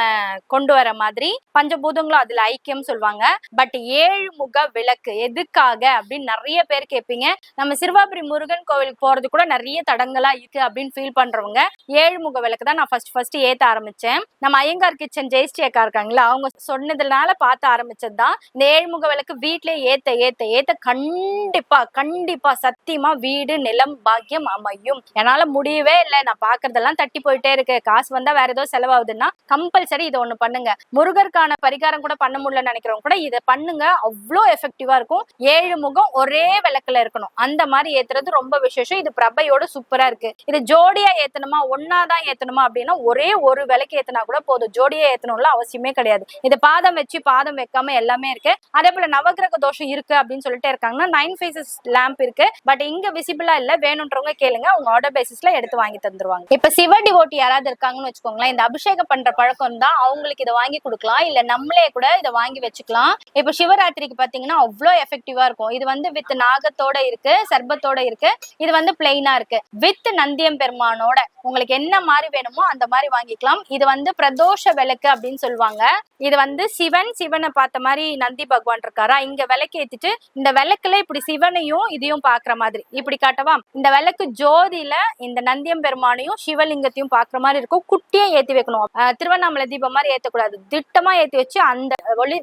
கொண்டு வர மாதிரி, பஞ்சபூதங்களும் அதுல ஐக்கியம் சொல்லுவாங்க. பட் 7 முக விளக்கு எதுக்காக அப்படின்னு நிறைய பேர் கேட்பீங்க. நம்ம சிறுவாபுரி முருகன் கோவிலுக்கு போறது கூட நிறைய தடங்களா இருக்கு அப்படின்னு ஃபீல் பண்றவங்க 7 முக விளக்கு தான் நான் ஃபர்ஸ்ட் ஏத்த ஆரம்பிச்சேன். நம்ம ஐயங்கார் கிச்சன் ஜெயஸ்ரீ அக்கா இருக்காங்களா, அவங்க சொன்னதுனால பார்த்து ஆரம்பிச்சது தான். இந்த 7 முக விளக்கு வீட்லயே ஏத்த ஏத்த ஏத்த கண்டிப்பா கண்டிப்பா சத்தியமா வீடு நிலம் பாக்கியம் அமையும். என்னால முடியவே இல்லை, நான் பாக்குறதெல்லாம் தட்டி போயிட்டே இருக்கு, காசு வந்தா வேற ஏதோ செலவாகுதுன்னா கம்பல்சரி இதை ஒண்ணு பண்ணுங்க. முருகருக்கான பரிகாரம் கூட பண்ண முடியலன்னு நினைக்கிறவங்க கூட இதை பண்ணுங்க, அவ்வளோ எஃபெக்டிவா இருக்கும். 7 முகம் ஒரே விளக்குல இருக்கணும், அந்த மாதிரி ஏத்துறது ரொம்ப விசேஷம். இது பிரபையோட சூப்பரா இருக்கு. இது ஜோடியா ஏத்தணுமா ஒன்னாதான் ஏத்தணுமா அப்படின்னா ஒரே ஒரு விளக்கு ஏத்தினா கூட போதும், ஜோடியா ஏத்தணும்ல அவசியமே கிடையாது. இது பாதம் வச்சு பாதம் வைக்காம எல்லாமே இருக்கு. அதே போல நவகிரக தோஷம் இருக்கு அப்படின்னு சொல்லிட்டு இருக்காங்கன்னா 9 faces லேம்ப் இருக்கு. பட் இங்க விசிபிளா இல்ல, வேணும்ன்றவங்க கேளுங்க, அவங்க ஆர்டர் பேசிஸ்ல எடுத்து வாங்கி தந்துருவாங்க. இப்ப சிவ டிவோட்டி யாராவது இருக்காங்கன்னு வச்சுக்கோங்களேன், இந்த அபிஷேகம் பண்ற பழக்கம் தான், அவங்களுக்கு இதை வாங்கி கொடுக்கலாம். இல்ல நம்மளே கூட இதை வாங்கி வச்சுக்கலாம். இப்ப சிவராத்திரிக்கு பாத்தீங்கன்னா அவ்வளோ எஃபெக்டிவா இருக்கும். இது வந்து வித் நாகத்தோட இருக்கு, சர்பத்தோட இருக்கு. இது வந்து பிளெயினா இருக்கு. வித் நந்தியம் பெருமானோட உங்களுக்கு என்ன மாதிரி வேணுமோ அந்த மாதிரி வாங்கிக்கலாம். இது வந்து பிரதோஷ விளக்கு அப்படின்னு சொல்லுவாங்க. இது வந்து சிவனை பார்த்த மாதிரி நந்தி பகவான் இருக்காரா, இங்க விளக்கு ஏத்திட்டு இந்த விளக்குல இப்படி சிவனையும் இதையும் பாக்குற மாதிரி இப்படி காட்டவா. இந்த விளக்கு ஜோதியில இந்த நந்தியம் பெருமானையும் சிவலிங்கத்தையும் பாக்குற மாதிரி இருக்கும். குட்டியா ஏத்தி வைக்கணும், திருவண்ணாமலை தீபம் மாதிரி ஏத்தக்கூடாது, திட்டமா ஏத்தி வச்சு அந்த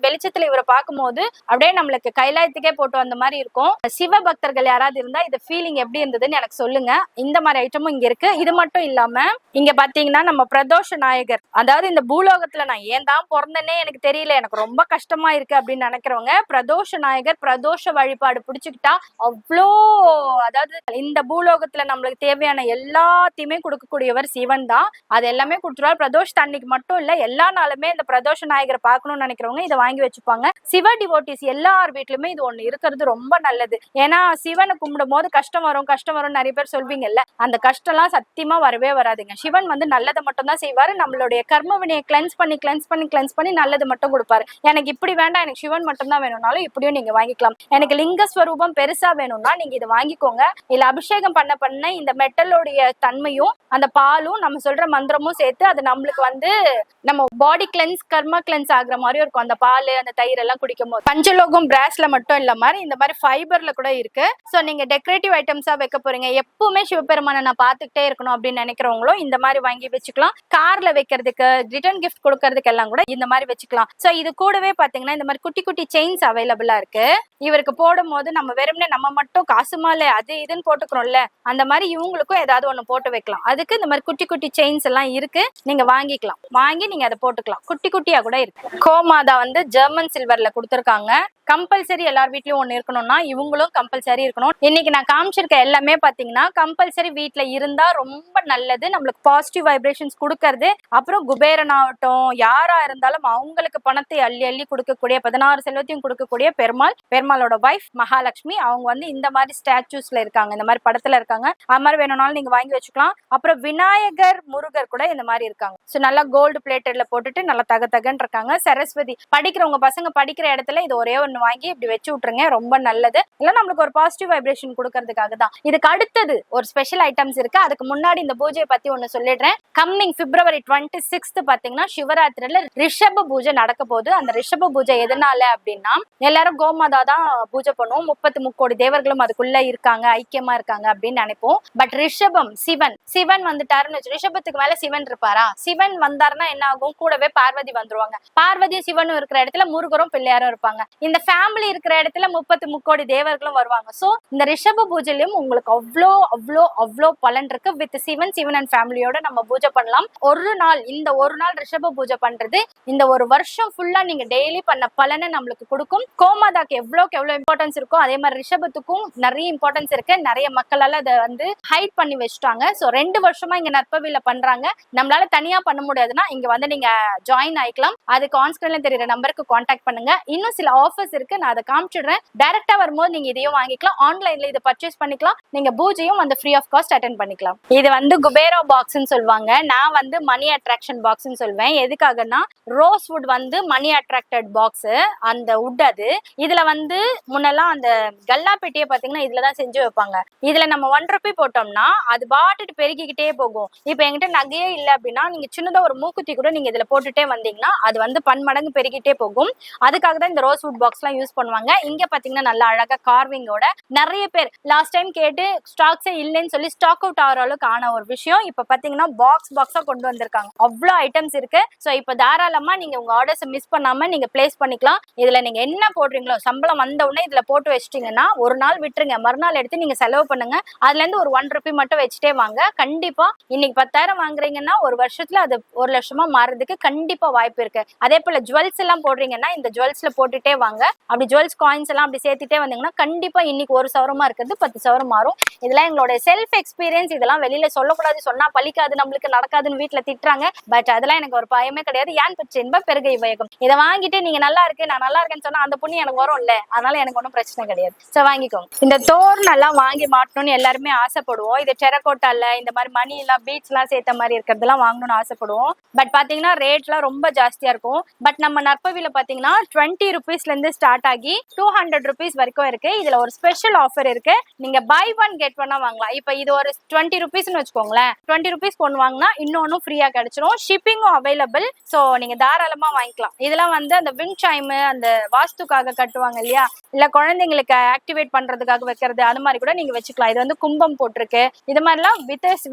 வெளிச்சத்துல இவரை பார்க்கும்போது அப்படியே நம்மளுக்கு கைலாயத்துக்கே போட்டு வந்த மாதிரி இருக்கும். சிவ பக்தர்கள் யாராவது இருந்தா இந்த ஃபீலிங் எப்படி இருந்ததுன்னு எனக்கு சொல்லுங்க. இந்த மாதிரி ஐட்டமும் இங்க இருக்கு. இது மட்டும் இல்லாம இங்க பாத்தீங்கன்னா நம்ம பிரதோஷ நாயகர், அதாவது இந்த பூலோகத்துல நான் ஏன் தான் பிறந்தனே எனக்கு தெரியல, எனக்கு ரொம்ப கஷ்டமா இருக்கு அப்படின்னு நினைக்கிறவங்க பிரதோஷ நாயகர் பிரதோஷ வழிபாடு பிடிச்சுக்கிட்டா அவ்வளோ, அதாவது இந்த பூலோகத்துல நம்மளுக்கு தேவையான எல்லாத்தையுமே கொடுக்கக்கூடியவர் சிவன் தான். அது எல்லாமே கொடுத்துருவார். பிரதோஷ அன்னைக்கு மட்டும் இல்ல, எல்லா நாளுமே இந்த பிரதோஷ நாயகரை பார்க்கணும்னு நினைக்கிறவங்க இதை வாங்கி வச்சுப்பாங்க. சிவ டிவோட்டிஸ் எல்லார் வீட்லயுமே இது ஒண்ணு இருக்கிறது ரொம்ப நல்லது. ஏன்னா சிவனை கும்பிடும் போது கஷ்டம் வரும் நிறைய பேர் சொல்வீங்கல்ல, அந்த கஷ்டம் எல்லாம் சத்தியமா வரவே வராதுங்க. சிவன் வந்து நல்லதை மட்டும் தான் செய்வாரு. நம்மளுடைய கர்ம வினையை கிளென்ஸ் பண்ணி நல்லது மட்டும் கொடுப்பாரு. எனக்கு இப்படி வேண்டாம், எனக்கு சிவன் மட்டும் தான் வேணும்னாலும் இப்படியும் நீங்க வாங்கிக்கலாம். எனக்கு லிங்க ஸ்வரூபம் பெருசா வேணும்னா நீங்க இதை வாங்கிக்கோங்க. இல்ல அபிஷேகம் பண்ண இந்த மெட்டலோடைய தன்மையும் அந்த பாலும் நம்ம சொல்ற மந்திரமும் சேர்த்து அது நம்மளுக்கு வந்து நம்ம பாடி கிளென்ஸ் கர்ம கிளென்ஸ் ஆகுற மாதிரி இருக்கும். அந்த பால் அந்த தயிர் எல்லாம் குடிக்கும் போது பஞ்சலோகம் பிராஸ்ல மட்டும் இல்ல மாதிரி இந்த மாதிரி ஃபைபர்ல கூட இருக்கு. சோ நீங்க டெக்கரேட்டிவ் ஐட்டம்ஸா வைக்க போறீங்க, எப்பவுமே சிவபெருமானை நான் பாத்துக்கிட்டே இருக்கணும் அப்படின்னு நினைக்கிறவங்களும் இந்த மாதிரி வாங்கி வச்சுக்கலாம். கார்ல வைக்கிறதுக்கு, ரிட்டர்ன் கிஃப்ட் கொடுக்கறதுக்கு எல்லாம் கூட இந்த மாதிரி வச்சுக்கலாம். சோ இது கூடவே பாத்தீங்கன்னா இந்த மாதிரி குட்டி குட்டி செயின்ஸ் அவைலபிளா இருக்கு. இவருக்கு போடும் போது நம்ம வெறும்னே நம்ம மட்டும் காசு மாலை அது இதுன்னு போட்டுக்கிறோம்ல, அந்த மாதிரி இவங்களுக்கும் ஏதாவது ஒண்ணு போட்டு வைக்கலாம். அதுக்கு இந்த மாதிரி குட்டி குட்டி செயின்ஸ் எல்லாம் இருக்கு, நீங்க வாங்கிக்கலாம். வாங்கி நீங்க அதை போட்டுக்கலாம். குட்டி குட்டியா கூட இருக்கு. கோமாதா வந்து ஜெர்மன் சில்வர்ல கொடுத்துருக்காங்க. கம்பல்சரி எல்லார் வீட்லயும் ஒண்ணு இருக்கணும்னா இவங்களும் கம்பல்சரி இருக்கணும். இன்னைக்கு நான் காமிச்சிருக்க எல்லாமே பாத்தீங்கன்னா கம்பல்சரி வீட்டுல இருந்தா ரொம்ப நல்லது. நம்மளுக்கு பாசிட்டிவ் வைப்ரேஷன்ஸ் கொடுக்கறது. அப்புறம் குபேரன் ஆகட்டும், யாரா இருந்தாலும் அவங்களுக்கு பணத்தை அள்ளி அள்ளி கொடுக்கக்கூடிய 16 செல்வத்தையும் கொடுக்கக்கூடிய பெருமாளோட வைஃப் மகாலட்சுமி, அவங்க வந்து இந்த மாதிரி ஸ்டாச்சூஸ்ல இருக்காங்க, இந்த மாதிரி படத்துல இருக்காங்க. அது மாதிரி வேணும்னாலும் நீங்க வாங்கி வச்சுக்கலாம். அப்புறம் விநாயகர் முருகர் கூட இந்த மாதிரி இருக்காங்க. சோ நல்லா கோல்டு பிளேட்டட்ல போட்டுட்டு நல்லா தகன்னு இருக்காங்க. சரஸ்வதி படிக்கிறவங்க பசங்க படிக்கிற இடத்துல இது ஒரே ஒண்ணு வாங்கி இப்படி வச்சு விட்டுருங்க, ரொம்ப நல்லது. இல்ல நம்மளுக்கு ஒரு பாசிட்டிவ் வைப்ரேஷன் கொடுக்கறதுக்காக தான். இதுக்கு அடுத்தது ஒரு ஸ்பெஷல் ஐட்டம்ஸ் இருக்கு. அதுக்கு முன்னாடி இந்த பூஜையை பத்தி ஒண்ணு சொல்லிடுறேன். கம்மிங் February 26 பாத்தீங்கன்னா சிவராத்திரில ரிஷப பூஜை நடக்க போகுது. அந்த ரிஷப பூஜை எதனால அப்படின்னா எல்லாரும் கோமாதா தான் பூஜை பண்ணுவோம், 33 கோடி தேவர்களும் அதுக்குள்ள இருக்காங்க, ஐக்கியமா இருக்காங்க அப்படின்னு நினைப்போம். பட் ரிஷபம் சிவன் வந்துட்டாருன்னு வச்சு, ரிஷபத்துக்கு மேல சிவன் இருப்பாரா, சிவன் வந்தாருன்னா என்ன ஆகும், கூடவே பார்வதி வந்துருவாங்க. பார்வதியும் சிவனும் இருக்கிற இடத்துல முருகரும் பிள்ளையாரும் இருப்பாங்க. இந்த ஃபேமிலி இருக்கிற இடத்துல 33 கோடி தேவர்களும் வருவாங்க. சோ இந்த ரிஷப பூஜையிலும் உங்களுக்கு அவ்வளோ பலன் இருக்கு. வித் சிவன் அண்ட் ஃபேமிலியோட நம்பிக்கையோட நம்ம பூஜை பண்ணலாம். இந்த ஒரு நாள் ரிஷப பூஜை பண்றது இந்த ஒரு வருஷம் ஃபுல்லா நீங்க டெய்லி பண்ண பலனை நம்மளுக்கு கொடுக்கும். கோமாதாக்கு எவ்வளவுக்கு எவ்வளவு இம்பார்ட்டன்ஸ் இருக்கோ அதே மாதிரி ரிஷபத்துக்கும் நிறைய இம்பார்ட்டன்ஸ் இருக்கு. நிறைய மக்களால அதை வந்து ஹைட் பண்ணி வச்சுட்டாங்க. ஸோ 2 வருஷமா இங்க நற்பவில பண்றாங்க. நம்மளால தனியா பண்ண முடியாதுன்னா இங்க வந்து நீங்க ஜாயின் ஆயிக்கலாம். அதுக்கு ஆன்ஸ்கிரீன்ல தெரியுற நம்பருக்கு கான்டாக்ட் பண்ணுங்க. இன்னும் சில ஆஃபர்ஸ் இருக்கு, நான் அதை காமிச்சிடுறேன். டைரக்டா வரும்போது நீங்க இதையும் வாங்கிக்கலாம், ஆன்லைன்ல இதை பர்ச்சேஸ் பண்ணிக்கலாம். நீங்க பூஜையும் வந்து ஃப்ரீ ஆஃப் காஸ்ட் அட்டென்ட் பண்ணிக்கலாம். இது வந்து குபேரா பாக்ஸ்ன்னு சொல்லுவாங்க. நான் வந்து மணி அட்ராக்ஷன் பாக்ஸ்ன்னு சொல்வேன். எதுக்காகனா ரோஸ் வுட் வந்து மணி அட்ராக்டட் பாக்ஸ், அந்த வுட் அது. இதுல வந்து முன்னெல்லாம் அந்த கல்லா பெட்டியை பாத்தீங்கன்னா இதுலதான் செஞ்சு வைப்பாங்க. இதுல நம்ம 1 ரூபி போட்டோம்னா அது பாட்டுட்டு பெருகிக்கிட்டே போகும். இப்ப என்கிட்ட நகையே இல்லை அப்படின்னா நீங்க சின்னதா ஒரு மூக்குத்தி கூட நீங்க இதுல போட்டுட்டே வந்தீங்கன்னா அது வந்து பன்மடங்கு பெருகிட்டே போகும். அதுக்காக தான் இந்த ரோஸ் வுட் பாக்ஸ் எல்லாம் யூஸ் பண்ணுவாங்க. இங்க பாத்தீங்கன்னா நல்லா அழகா கார்விங்கோட நிறைய பேர் லாஸ்ட் டைம் கேட்டு ஸ்டாக்ஸே இல்லைன்னு சொல்லி ஸ்டாக் அவுட் ஆகிற அளவுக்கு ஆன ஒரு விஷயம் இப்ப பாத்தீங்கன்னா பாக்ஸா கொண்டு வந்திருக்காங்க. அவ்வளவு ஐட்டம்ஸ் இருக்கு. சோ இப்ப தாராளமா நீங்க உங்க ஆர்டர்ஸ் மிஸ் பண்ணாம நீங்க பிளேஸ் பண்ணிக்கலாம். இதுல நீங்க என்ன போடுறீங்களோ சம்பளம் வந்த உடனே இதுல போட்டு வச்சிட்டீங்கன்னா ஒரு நாள் விட்டுருங்க, மறுநாள் எடுத்து நீங்க செலவு பண்ணுங்க. அதுல இருந்து ஒரு 1 ரூபி மட்டும் வச்சுட்டே வாங்க. கண்டிப்பா இன்னைக்கு 10,000 வாங்குறீங்கன்னா ஒரு வருஷத்துல அது 1 லட்சமா மாறதுக்கு கண்டிப்பா வாய்ப்பு இருக்கு. அதே போல ஜுவல்ஸ் எல்லாம் போடுறீங்கன்னா இந்த ஜுவல்ஸ்ல போட்டுட்டே வாங்க. அப்படி ஜுவல்ஸ் காயின்ஸ் எல்லாம் அப்படி சேர்த்துட்டே வந்தீங்கன்னா கண்டிப்பா இன்னைக்கு 1 சவரமா இருக்கிறது 10 சவரம் மாறும். இதெல்லாம் எங்களோட செல்ஃப் எக்ஸ்பீரியன்ஸ். இதெல்லாம் வெளியில சொல்லக்கூடாது, சொன்னா பலிக்காது, நம்மளுக்கு நடக்காதுன்னு வீட்டுல திட்டுறாங்க. பட் அதெல்லாம் எனக்கு ஒரு பயமே கிடையாது. ஏன் பச்சு என்ப பெருகை வையகம். இதை வாங்கிட்டு நீங்க நல்லா இருக்கு நான் நல்லா இருக்கேன்னு சொன்னா அந்த புண்ணி எனக்கு வரும் இல்ல, அதனால எனக்கு ஒன்றும் பிரச்சனை கிடையாது. சோ வாங்கிக்கோங்க. இந்த தோரணம் எல்லாம் வாங்கி மாட்டணும்னு எல்லாருமே ஆசைப்படுவோம். இது டெரகோட்டால இந்த மாதிரி மணி எல்லாம் பீட்ஸ் எல்லாம் சேர்த்த மாதிரி இருக்கிறதெல்லாம் வாங்கணும்னு ஆசைப்படுவோம். பட் பாத்தீங்கன்னா ரேட் எல்லாம் ரொம்ப ஜாஸ்தியா இருக்கும். பட் நம்ம நற்பவில பாத்தீங்கன்னா 20 ருபீஸ்ல இருந்து ஸ்டார்ட் ஆகி 200 ருபீஸ் வரைக்கும் இருக்கு. இதுல ஒரு ஸ்பெஷல் ஆஃபர் இருக்கு. நீங்க பை 1 கெட் 1 வாங்கலாம். இப்ப இது ஒரு 20 ருபீஸ்னு வச்சுக்கோங்களேன். 20 ருபீஸ் ஒன்று வாங்கினா இன்னொன்னும் ஃப்ரீயா கிடைச்சிரும். ஷிப்பிங்கும் அவைலபிள். சோ நீங்க தாராளமா வாங்கிக்கலாம். இதெல்லாம் வந்து அந்த விண்ட் சைம் அந்த வாஸ்துக்காக கட்டுவாங்க இல்லையா, இல்ல குழந்தைங்களுக்கு ஆக்டிவேட் பண்றதுக்காக வைக்கிறது, அது மாதிரி கூட நீங்க வச்சுக்கலாம். இது வந்து கும்பம் போட்டிருக்கு. இது மாதிரிலாம்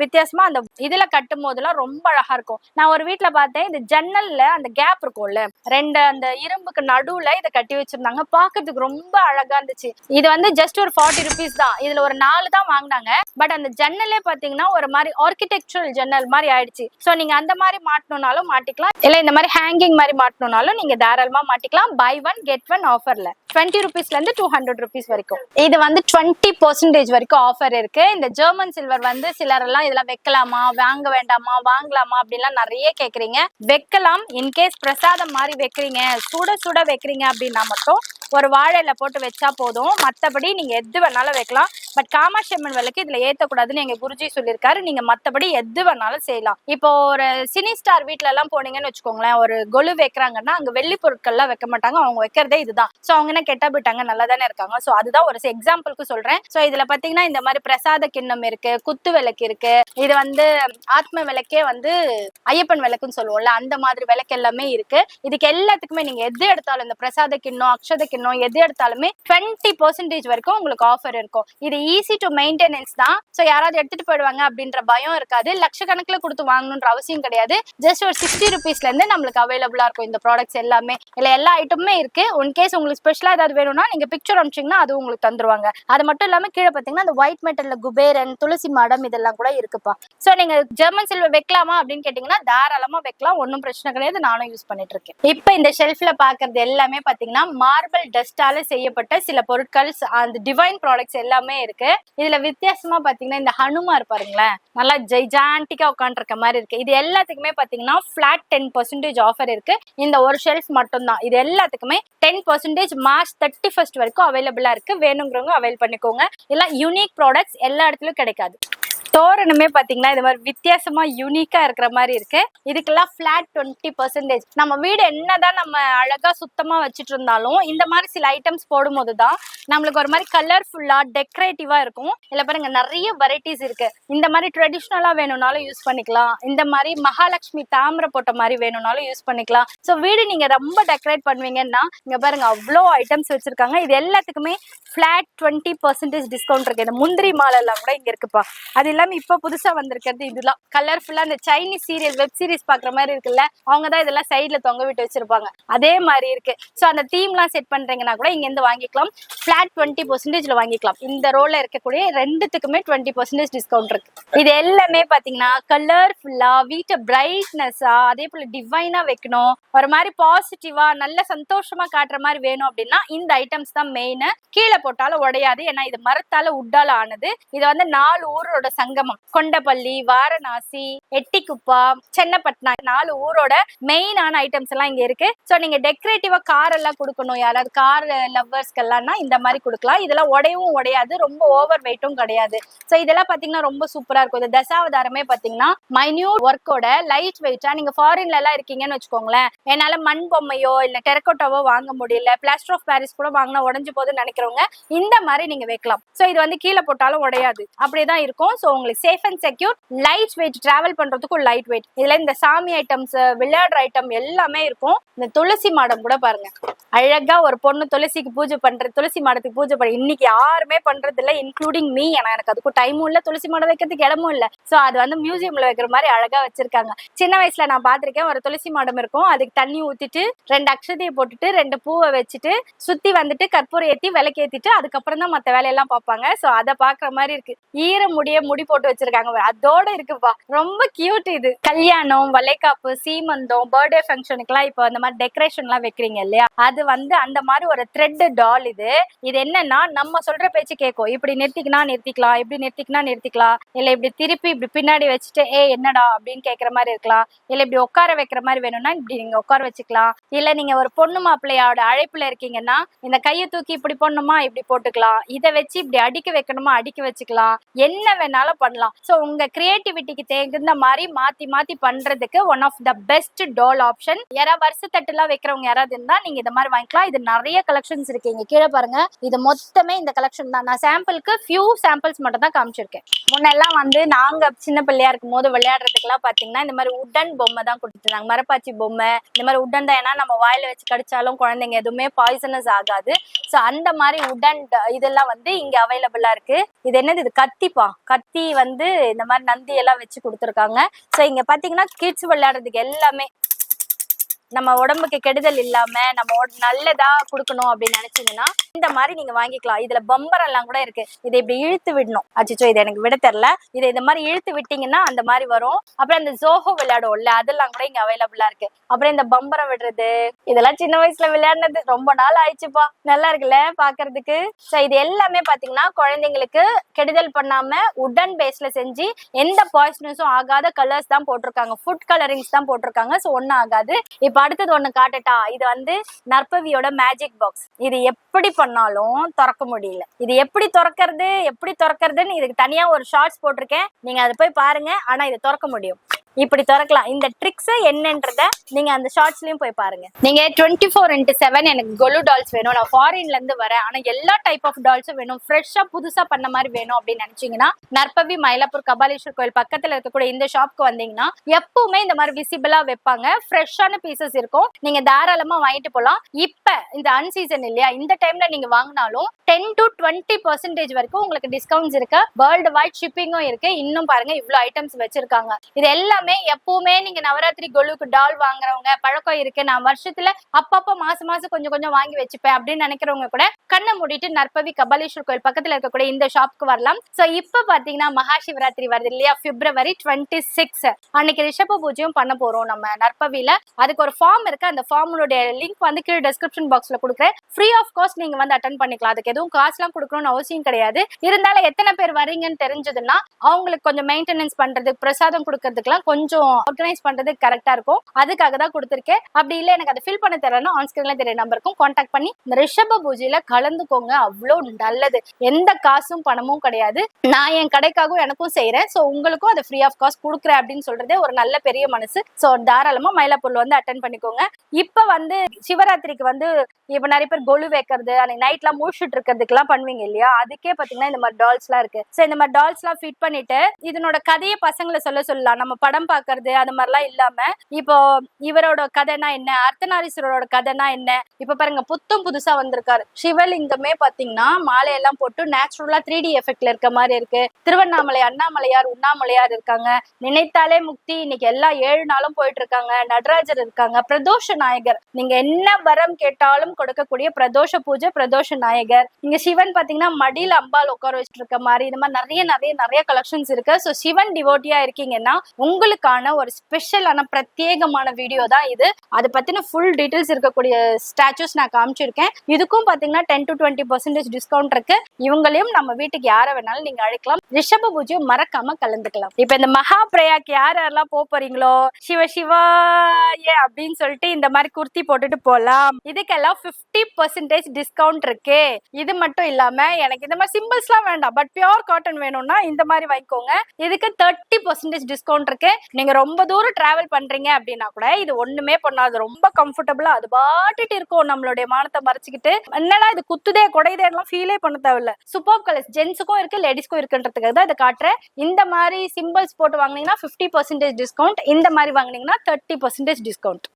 வித்தியாசமா அந்த இதுல கட்டும் போதெல்லாம் ரொம்ப அழகா இருக்கும். நான் ஒரு வீட்டுல பார்த்தேன், இந்த ஜன்னல்ல அந்த கேப் இருக்கும்ல, 2 அந்த இரும்புக்கு நடுவுல இதை கட்டி வச்சிருந்தாங்க. பாக்குறதுக்கு ரொம்ப அழகா இருந்துச்சு. இது வந்து ஜஸ்ட் ஒரு 40 ருபீஸ் தான். இதுல ஒரு 4 தான் வாங்கினாங்க. பட் அந்த ஜன்னலே பாத்தீங்கன்னா ஒரு மாதிரி ஆர்கிடெக்சரல் ஜன்னல் மாதிரி ஆயிடுச்சு. சோ நீங்க அந்த மாதிரி மாட்டணும்னாலும் மாட்டிக்கலாம், இல்ல இந்த மாதிரி ஹேங்கிங் மாதிரி மாட்டணும்னாலும் நீங்க தாராளமா மாட்டிக்கலாம். பை 1 கெட் 1 ஆஃபர்ல 20 ருபீஸ்ல இருந்து 200 ருபீஸ் வரைக்கும். இது வந்து 20% வரைக்கும் ஆஃபர் இருக்கு. இந்த ஜெர்மன் சில்வர் வந்து சிலர் எல்லாம் இதெல்லாம் வைக்கலாமா, வாங்க வேண்டாமா, வாங்கலாமா அப்படின்லாம் நிறைய கேக்குறீங்க. வைக்கலாம். இன்கேஸ் பிரசாதம் மாதிரி வைக்கிறீங்க, சுட சுட வைக்கிறீங்க அப்படின்னா மட்டும் ஒரு வாழையில போட்டு வச்சா போதும். மத்தபடி நீங்க எது வேணாலும் வைக்கலாம். பட் காமாட்சி அம்மன் விளக்கு இதுல ஏத்தக்கூடாதுன்னு எங்க குருஜி சொல்லியிருக்காரு. நீங்க மத்தபடி எது வேணாலும் செய்யலாம். இப்போ ஒரு சினி ஸ்டார் வீட்டுல எல்லாம் போனீங்கன்னு வச்சுக்கோங்களேன், ஒரு கொலு வைக்கிறாங்கன்னா அங்க வெள்ளி பொருட்கள் எல்லாம் வைக்க மாட்டாங்க. அவங்க வைக்கிறதே இதுதான். சோ அவங்க என்ன கெட்டா போயிட்டாங்க, நல்லா தானே இருக்காங்க. சோ அதுதான் ஒரு எக்ஸாம்பிளுக்கு சொல்றேன். சோ இதுல பாத்தீங்கன்னா இந்த மாதிரி பிரசாத கிண்ணம் இருக்கு, குத்து விளக்கு இருக்கு. இது வந்து ஆத்ம விளக்கே வந்து ஐயப்பன் விளக்குன்னு சொல்லுவோம்ல, அந்த மாதிரி விளக்கு எல்லாமே இருக்கு. இதுக்கு எல்லாத்துக்குமே நீங்க எது எடுத்தாலும், இந்த பிரசாத கிண்ணம், அக்ஷத கிண்ணம் எது எடுத்தாலுமே 20% வரைக்கும் உங்களுக்கு ஆஃபர் இருக்கும். இது ஈஸி டு மெயின்டெனன்ஸ் தான். சோ யாராவது எடுத்துட்டு போயிடுவாங்க அப்படின்ற பயம் இருக்காது. லட்சக்கணக்கில் கொடுத்து வாங்கணும்ன்ற அவசியம் கிடையாது. ஜஸ்ட் ஒரு 60 ருபீஸ்ல இருந்து நம்மளுக்கு அவைலபிளா இருக்கும் இந்த ப்ராடக்ட்ஸ் எல்லாமே. இல்ல எல்லா ஐட்டமுமே இருக்கு. இன்கேஸ் உங்களுக்கு ஸ்பெஷலா ஏதாவது வேணும்னா நீங்க பிக்சர் அனுப்பிச்சீங்கன்னா அது உங்களுக்கு தந்துருவாங்க. அது மட்டும் இல்லாம கீழே பாத்தீங்கன்னா அந்த ஒயிட் மெட்டல்ல குபேரன், துளசி மாடம் இதெல்லாம் கூட இருக்குப்பா. சோ நீங்க ஜெர்மன் சில்வர் வைக்கலாமா அப்படின்னு கேட்டீங்கன்னா தாராளமா வைக்கலாம், ஒன்னும் பிரச்சனை கிடையாது. நானும் யூஸ் பண்ணிட்டு இருக்கேன். இப்ப இந்த ஷெல்ஃப்ல பாக்குறது எல்லாமே பாத்தீங்கன்னா மார்பிள் டஸ்டால செய்யப்பட்ட சில பொருட்கள், அந்த டிவைன் ப்ராடக்ட்ஸ் எல்லாமே இருக்கு. இதுல வித்தியாசமா பாத்தீங்கன்னா இந்த ஹனுமார் பாருங்களேன், நல்லா ஜெய்ஜாண்டிக்கா உட்காந்து இருக்க மாதிரி இருக்கு. இது எல்லாத்துக்குமே பாத்தீங்கன்னா பிளாட் 10% ஆஃபர் இருக்கு. இந்த ஒரு ஷெல்ஃப் மட்டும் தான். இது எல்லாத்துக்குமே 10% மார்ச் 31 வரைக்கும் அவைலபிளா இருக்கு. வேணுங்கிறவங்க அவைல் பண்ணிக்கோங்க. எல்லாம் யூனிக் ப்ராடக்ட்ஸ், எல்லா இடத்துலயும் கிடைக்காது. தோரணமே பாத்தீங்கன்னா இது மாதிரி வித்தியாசமா யூனிக்கா இருக்கிற மாதிரி இருக்கு. இதுக்கெல்லாம் பிளாட் 20%. நம்ம வீடு என்னதான் நம்ம அழகா சுத்தமா வச்சுட்டு இருந்தாலும் இந்த மாதிரி சில ஐட்டம்ஸ் போடும் போதுதான் நம்மளுக்கு ஒரு மாதிரி கலர்ஃபுல்லா டெக்கரேட்டிவா இருக்கும். இல்ல பாருங்க நிறைய வெரைட்டிஸ் இருக்கு. இந்த மாதிரி ட்ரெடிஷ்னலா வேணும்னாலும் யூஸ் பண்ணிக்கலாம். இந்த மாதிரி மகாலட்சுமி தாமரை போட்ட மாதிரி வேணும்னாலும் யூஸ் பண்ணிக்கலாம். சோ வீடு நீங்க ரொம்ப டெக்கரேட் பண்ணுவீங்கன்னா இங்க பாருங்க அவ்வளோ ஐட்டம்ஸ் வச்சிருக்காங்க. இது எல்லாத்துக்குமே பிளாட் 20% டிஸ்கவுண்ட் இருக்கு. இந்த முந்திரி மாலை எல்லாம் கூட இங்க இருக்குப்பா. அது எல்லாமே இப்ப புதுசா வந்திருக்கிறது இதெல்லாம் கலர்ஃபுல்லா அந்த சைனீஸ் சீரியல் வெப் சீரிஸ் பாக்குற மாதிரி இருக்குல்ல, அவங்கதான் இதெல்லாம் சைட்ல தொங்க விட்டு வச்சிருப்பாங்க. அதே மாதிரி இருக்கு. சோ அந்த தீம் எல்லாம் செட் பண்றீங்கன்னா கூட இங்க இருந்து வாங்கிக்கலாம். பிளாட் 20% வாங்கிக்கலாம். இந்த ரோல இருக்கக்கூடிய ரெண்டுத்துக்குமே 20% டிஸ்கவுண்ட் இருக்கு. இது எல்லாமே பாத்தீங்கன்னா கலர்ஃபுல்லா வீட்டை பிரைட்னஸா அதே போல டிவைனா வைக்கணும், ஒரு மாதிரி பாசிட்டிவா நல்ல சந்தோஷமா காட்டுற மாதிரி வேணும் அப்படின்னா இந்த ஐட்டம்ஸ் தான் மெயின். கீழே போட்டாலும் உடையாது, ஏன்னா இது மரத்தால உட்டால ஆனது. இது வந்து 4 ஊரோட சங்கமம். கொண்டப்பள்ளி, வாரணாசி, எட்டிக்குப்பா, சென்னப்பட்டினா 4 ஊரோட மெயினான ஐட்டம்ஸ் எல்லாம் இங்க இருக்கு. சோ நீங்க டெக்கரேட்டிவா கார் எல்லாம் கொடுக்கணும், யாராவது கார் லவ்வர்ஸ்க்கு எல்லாம்னா இந்த மாதிரி கொடுக்கலாம். இதெல்லாம் உடையவும் உடையாது, ரொம்ப ஓவர் வெயிட்டும் கிடையாது. சோ இதெல்லாம் பாத்தீங்கன்னா ரொம்ப சூப்பரா இருக்கும். இந்த தசாவதாரமே பாத்தீங்கன்னா மைன்யூட் ஒர்க்கோட லைட் வெயிட்டா, நீங்க ஃபாரின்ல எல்லாம் இருக்கீங்கன்னு வச்சுக்கோங்களேன், என்னால மண் பொம்மையோ இல்ல டெரக்கோட்டாவோ வாங்க முடியல, பிளாஸ்டர் ஆஃப் பாரிஸ் கூட வாங்கினா உடஞ்சு போகுதுன்னு நினைக்கிறவங்க இந்த மாதிரி நீங்க வைக்கலாம். சோ இது வந்து கீழே போட்டாலும் உடையாது, அப்படியேதான் இருக்கும். சோ உங்களுக்கு safe and secure, light weight, travel பண்றதுக்கும் லைட் வெயிட். இதுல இந்த சாமி ஐட்டம்ஸ், விளையாடுற ஐட்டம் எல்லாமே இருக்கும். இந்த துளசி மாடம் கூட பாருங்க, அழகா ஒரு பொண்ணு துளசிக்கு பூஜை பண்றது, துளசி மாடத்துக்கு பூஜை பண்ண இன்னைக்கு யாருமே பண்றது இல்ல, இன்க்ளூடிங் மீ. ஏன்னா எனக்கு அதுக்கும் டைமும் இல்ல, துளசி மாடம் வைக்கிறதுக்கு இடமும் இல்ல. சோ அது வந்து மியூசியம்ல வைக்கிற மாதிரி அழகா வச்சிருக்காங்க. சின்ன வயசுல நான் பாத்திருக்கேன், ஒரு துளசி மாடம் இருக்கும், அதுக்கு தண்ணி ஊத்திட்டு 2 அக்ஷதையை போட்டுட்டு 2 பூவை வச்சுட்டு சுத்தி வந்துட்டு கற்பூரம் ஏத்தி விளக்கு ஏத்திட்டு அதுக்கப்புறம் தான் மத்த வேலையெல்லாம் பார்ப்பாங்க. சோ அதை பாக்குற மாதிரி இருக்கு. ஈர முடி போட்டு வச்சிருக்காங்க, அதோட இருக்குப்பா, ரொம்ப கியூட். இது கல்யாணம், வளைகாப்பு, சீமந்தம், பர்த்டே ஃபங்க்ஷனுக்கு எல்லாம் இப்போ அந்த மாதிரி டெக்கரேஷன் எல்லாம் வைக்கிறீங்க இல்லையா, அது வந்து அந்த மாதிரி ஒரு த்ரெட் டால். இது என்னன்னா நம்ம சொல்ற பேச்சு கேட்கும். இப்படி நிறுத்திக்கினா நிறுத்திக்கலாம், இப்படி நிறுத்திக்கினா நிறுத்திக்கலாம், இல்ல இப்படி திருப்பி இப்படி பின்னாடி வச்சுட்டு என்னடா அப்படின்னு கேட்கற மாதிரி இருக்கலாம், இல்ல இப்படி உட்கார வைக்கிற மாதிரி வேணும்னா இப்படி நீங்க உட்கார வச்சுக்கலாம். இல்ல நீங்க ஒரு பொண்ணு மாப்பிள்ளையோட அழைப்புல இருக்கீங்கன்னா இந்த கையை தூக்கி இப்படி போடணுமா இப்படி போட்டுக்கலாம், இதை வச்சு இப்படி அடிக்க வைக்கணுமா அடிக்க வச்சுக்கலாம், என்ன வேணாலும் பண்ணலாம். சோ உங்க கிரியேட்டிவிட்டிக்கு தகுந்த மாதிரி மாத்தி மாத்தி பண்றதுக்கு one of the best doll option. யாராவது வருஷத்தட்டு எல்லாம் வைக்கிறவங்க யாராவது இருந்தா நீங்க இந்த மாதிரி வாங்கிக்கலாம். இது நிறைய கலெக்ஷன்ஸ் இருக்கு. இங்க கீழே பாருங்க, இது மொத்தமே இந்த கலெக்ஷன் தான். நான் சாம்பிளுக்கு ஃபியூ சாம்பிள்ஸ் மட்டும் தான் காமிச்சிருக்கேன். முன்னெல்லாம் வந்து நாங்க சின்ன பிள்ளையா இருக்கும் போது விளையாடுறதுக்கு எல்லாம் பாத்தீங்கன்னா இந்த மாதிரி உட்டன் பொம்மை தான் கொடுத்துருந்தாங்க, மரப்பாச்சி பொம்மை. இந்த மாதிரி உட்டன் தான், ஏன்னா நம்ம வாயில வச்சு கடிச்சாலும் குழந்தைங்க எதுவுமே பாய்சனஸ் ஆகாது. சோ அந்த மாதிரி உட்டன் இதெல்லாம் வந்து இங்க அவைலபிளா இருக்கு. இது என்னது, இது கத்திப்பா, கத்தி வந்து இந்த மாதிரி நந்தி எல்லாம் வச்சு கொடுத்துருக்காங்க. சோ இங்க பாத்தீங்கன்னா கிட்ஸ் விளையாடுறதுக்கு எல்லாமே நம்ம உடம்புக்கு கெடுதல் இல்லாம நம்ம நல்லதா கொடுக்கணும் அப்படின்னு நினைச்சீங்கன்னா இந்த மாதிரி நீங்க வாங்கிக்கலாம். இதுல பம்பர் எல்லாம் கூட இருக்கு. இதை இப்படி இழுத்து விடணும். அச்சோ இது எனக்கு விட தெரியல. இதை இந்த மாதிரி இழுத்து விட்டீங்கன்னா அந்த மாதிரி வரும். அப்புறம் இந்த ஜோஹோ விளையாடுவோம்ல, அதெல்லாம் கூட இங்க அவைலபிளா இருக்கு. அப்புறம் இந்த பம்பரை விடுறது, இதெல்லாம் சின்ன வயசுல விளையாடுனது, ரொம்ப நாள் ஆயிடுச்சுப்பா. நல்லா இருக்குல்ல பாக்குறதுக்கு. சோ இது எல்லாமே பாத்தீங்கன்னா குழந்தைங்களுக்கு கெடுதல் பண்ணாம உடன் பேஸ்ல செஞ்சு எந்த பாய்சனஸும் ஆகாத கலர்ஸ் தான் போட்டிருக்காங்க, ஃபுட் கலரிங்ஸ் தான் போட்டிருக்காங்க. சோ ஒன்னும் ஆகாது. இப்ப அடுத்தது ஒண்ணு காட்டட்டா, இது வந்து நற்பவியோட மேஜிக் பாக்ஸ். இது எப்படி பண்ணாலும் திறக்க முடியல. இது எப்படி திறக்கிறதுன்னு இதுக்கு தனியா ஒரு ஷார்ட்ஸ் போட்டிருக்கேன், நீங்க அதை போய் பாருங்க. ஆனா இதை திறக்க முடியும், இப்படி திறக்கலாம். இந்த ட்ரிக்ஸ் என்னன்றத நீங்க அந்த ஷார்ட்ஸ்லயும் போய் பாருங்க. நீங்க 24x7 எனக்கு கொலு டால்ஸ் வேணும், நான் ஃபாரின்ல இருந்து வரேன், ஆனா எல்லா டைப் ஆஃப் டால்ஸும் வேணும், ஃப்ரெஷ்ஷா புதுசா பண்ண மாதிரி வேணும் அப்படின்னு நினைச்சீங்கன்னா நற்பவி மயிலாப்பூர் கபாலீஸ்வர் கோயில் பக்கத்துல இருக்கக்கூடிய இந்த ஷாப்க்கு வந்தீங்கன்னா எப்பவுமே இந்த மாதிரி விசிபிளா வைப்பாங்க, ஃப்ரெஷ்ஷான பீசஸ் இருக்கும். நீங்க தாராளமா வாங்கிட்டு போலாம். இப்ப இந்த அன்சீசன் இல்லையா, இந்த டைம்ல நீங்க வாங்கினாலும் 10 to 20% வரைக்கும் உங்களுக்கு டிஸ்கவுண்ட்ஸ் இருக்கு. வேர்ல்டு வைட் ஷிப்பிங்கும் இருக்கு. இன்னும் பாருங்க இவ்வளவு ஐட்டம்ஸ் வச்சிருக்காங்க. இது எல்லாமே எப்பவுமே நீங்க நவராத்திரி கொலுக்கு டால் வாங்குறவங்க, பழக்கம் இருக்கு, நான் வருஷத்துல அப்பப்ப மாசம் கொஞ்சம் கொஞ்சம் வாங்கி வச்சுப்பேன் அப்படின்னு நினைக்கிறவங்க கூட கண்ணை மூடிட்டு நற்பவி கபாலீஸ்வர் கோயில் பக்கத்துல இருக்கக்கூடிய இந்த ஷாப்க்கு வரலாம். சோ இப்ப பாத்தீங்கன்னா மகா சிவராத்திரி வருது இல்லையா, February 26 அன்னைக்கு ரிஷப பூஜையும் பண்ண போறோம் நம்ம நற்பவில. அதுக்கு ஒரு ஃபார்ம் இருக்கு, அந்த ஃபார்முடைய லிங்க் வந்து கீழே டிஸ்கிரிப்ஷன் பாக்ஸ்ல கொடுக்குறேன். ஃப்ரீ ஆஃப் காஸ்ட் நீங்க வந்து அட்டென்ட் பண்ணிக்கலாம். அதுக்கு எதுவும் காசு எல்லாம் கொடுக்கணும்னு அவசியம் கிடையாது. இருந்தாலும் எத்தனை பேர் வரீங்கன்னு தெரிஞ்சதுன்னா அவங்களுக்கு கொஞ்சம் மெயின்டெனன்ஸ் பண்றதுக்கு, பிரசாதம் கொடுக்கறதுக்குலாம் கொஞ்சம் ஆர்கனைஸ் பண்றதுக்கு கரெக்டா இருக்கும். அதுக்காக தான் கொடுத்துருக்கேன். அப்படி இல்லை எனக்கு அதை ஃபில் பண்ண தெரியலன்னா ஆன் ஸ்கிரீன்ல தெரிய நம்பருக்கும் கான்டாக்ட் பண்ணி இந்த ரிஷப பூஜையில கலந்துக்கோங்க. அவ்வளவு நல்லது, எந்த காசும் பணமும் கிடையாது. நான் என் கடைக்காகவும் எனக்கும் செய்யறேன். சோ உங்களுக்கும் அதை ஃப்ரீ ஆஃப் காஸ்ட் கொடுக்குறேன் அப்படின்னு சொல்றதே ஒரு நல்ல பெரிய மனசு. சோ தாராளமா மயிலாப்பூர்ல வந்து அட்டென்ட் பண்ணிக்கோங்க. இப்ப வந்து சிவராத்திரிக்கு வந்து இப்ப நிறைய பேர் கொலு வைக்கிறது, அன்னைக்கு நைட் எல்லாம் மூழ்கிட்டு இருக்கிறதுக்கு எல்லாம் பண்ணுவீங்க இல்லையா, அதுக்கே பாத்தீங்கன்னா இந்த மாதிரி டால்ஸ் எல்லாம் இருக்கு. சோ இந்த மாதிரி டால்ஸ் எல்லாம் ஃபிட் பண்ணிட்டு இதனோட கதையை பசங்களை சொல்லலாம். நம்ம படம் படம் பாக்குறது அந்த மாதிரிலாம் இல்லாம இப்போ இவரோட கதைனா என்ன, அர்த்தநாரீஸ்வரரோட கதைனா என்ன, இப்ப பாருங்க புத்தம் புதுசா வந்திருக்காரு சிவலிங்கமே பாத்தீங்கன்னா மாலையெல்லாம் போட்டு நேச்சுரலா 3D எஃபெக்ட்ல இருக்க மாதிரி இருக்கு. திருவண்ணாமலை அண்ணாமலையார் உண்ணாமலையார் இருக்காங்க, நினைத்தாலே முக்தி இன்னைக்கு எல்லா 7 நாளும் போயிட்டு இருக்காங்க, நடராஜர் இருக்காங்க, பிரதோஷ நாயகர் நீங்க என்ன வரம் கேட்டாலும் கொடுக்கக்கூடிய பிரதோஷ பூஜை பிரதோஷ நாயகர். இங்க சிவன் பாத்தீங்கன்னா மடியில அம்பாள் உட்கார வச்சுட்டு இருக்க மாதிரி இந்த மாதிரி நிறைய நிறைய நிறைய கலெக்ஷன்ஸ் இருக்கு. ஸோ சிவன் டிவோட்டியா இருக்கீங்கன்னா உங்களுக்கான ஒரு ஸ்பெஷலான பிரத்யேகமான வீடியோ தான் இது. அதை பத்தின ஃபுல் டீடைல்ஸ் இருக்கக்கூடிய ஸ்டாச்சுஸ் நான் காமிச்சிருக்கேன். இதுக்கும் பாத்தீங்கன்னா 10 to 20% டிஸ்கவுண்ட் இருக்கு. இவங்களையும் நம்ம வீட்டுக்கு யாரை வேணாலும் நீங்க அழைக்கலாம். ரிஷப பூஜையை மறக்காம கலந்துக்கலாம். இப்ப இந்த மகா பிரயாக்கு யாரெல்லாம் போறீங்களோ சிவ சிவாய அப்படின்னு சொல்லிட்டு இந்த மாதிரி குர்த்தி போட்டுட்டு போலாம். இதுக்கெல்லாம் 50% டிஸ்கவுண்ட் இருக்கு. இது மட்டும் இல்லாம எனக்கு இந்த மாதிரி சிம்பிள்ஸ் எல்லாம் வேண்டாம், பட் பியோர் காட்டன் வேணும்னா இந்த மாதிரி வாங்கிக்கோங்க. இதுக்கு 30% டிஸ்கவுண்ட் இருக்கு. நீங்க ரொம்ப தூரம் டிராவல் பண்றீங்க அப்படின்னா கூட இது ஒண்ணுமே பண்ணாது, ரொம்ப கம்ஃபர்டபுளா அது பாட்டுட்டு இருக்கும். நம்மளுடைய மானத்தை மறைச்சிக்கிட்டு என்னடா இது குத்துதே குடையுதே எல்லாம் ஃபீலே பண்ண தேவையில்ல. சூப்பர் கலர்ஸ் ஜென்ஸுக்கும் இருக்கு லேடிஸ்க்கும் இருக்குன்றதுக்காக தான் இதை காட்டுறேன். இந்த மாதிரி சிம்பிள்ஸ் போட்டு வாங்கினீங்கன்னா 50% டிஸ்கவுண்ட், இந்த மாதிரி வாங்கினீங்கன்னா 30% டிஸ்கவுண்ட்.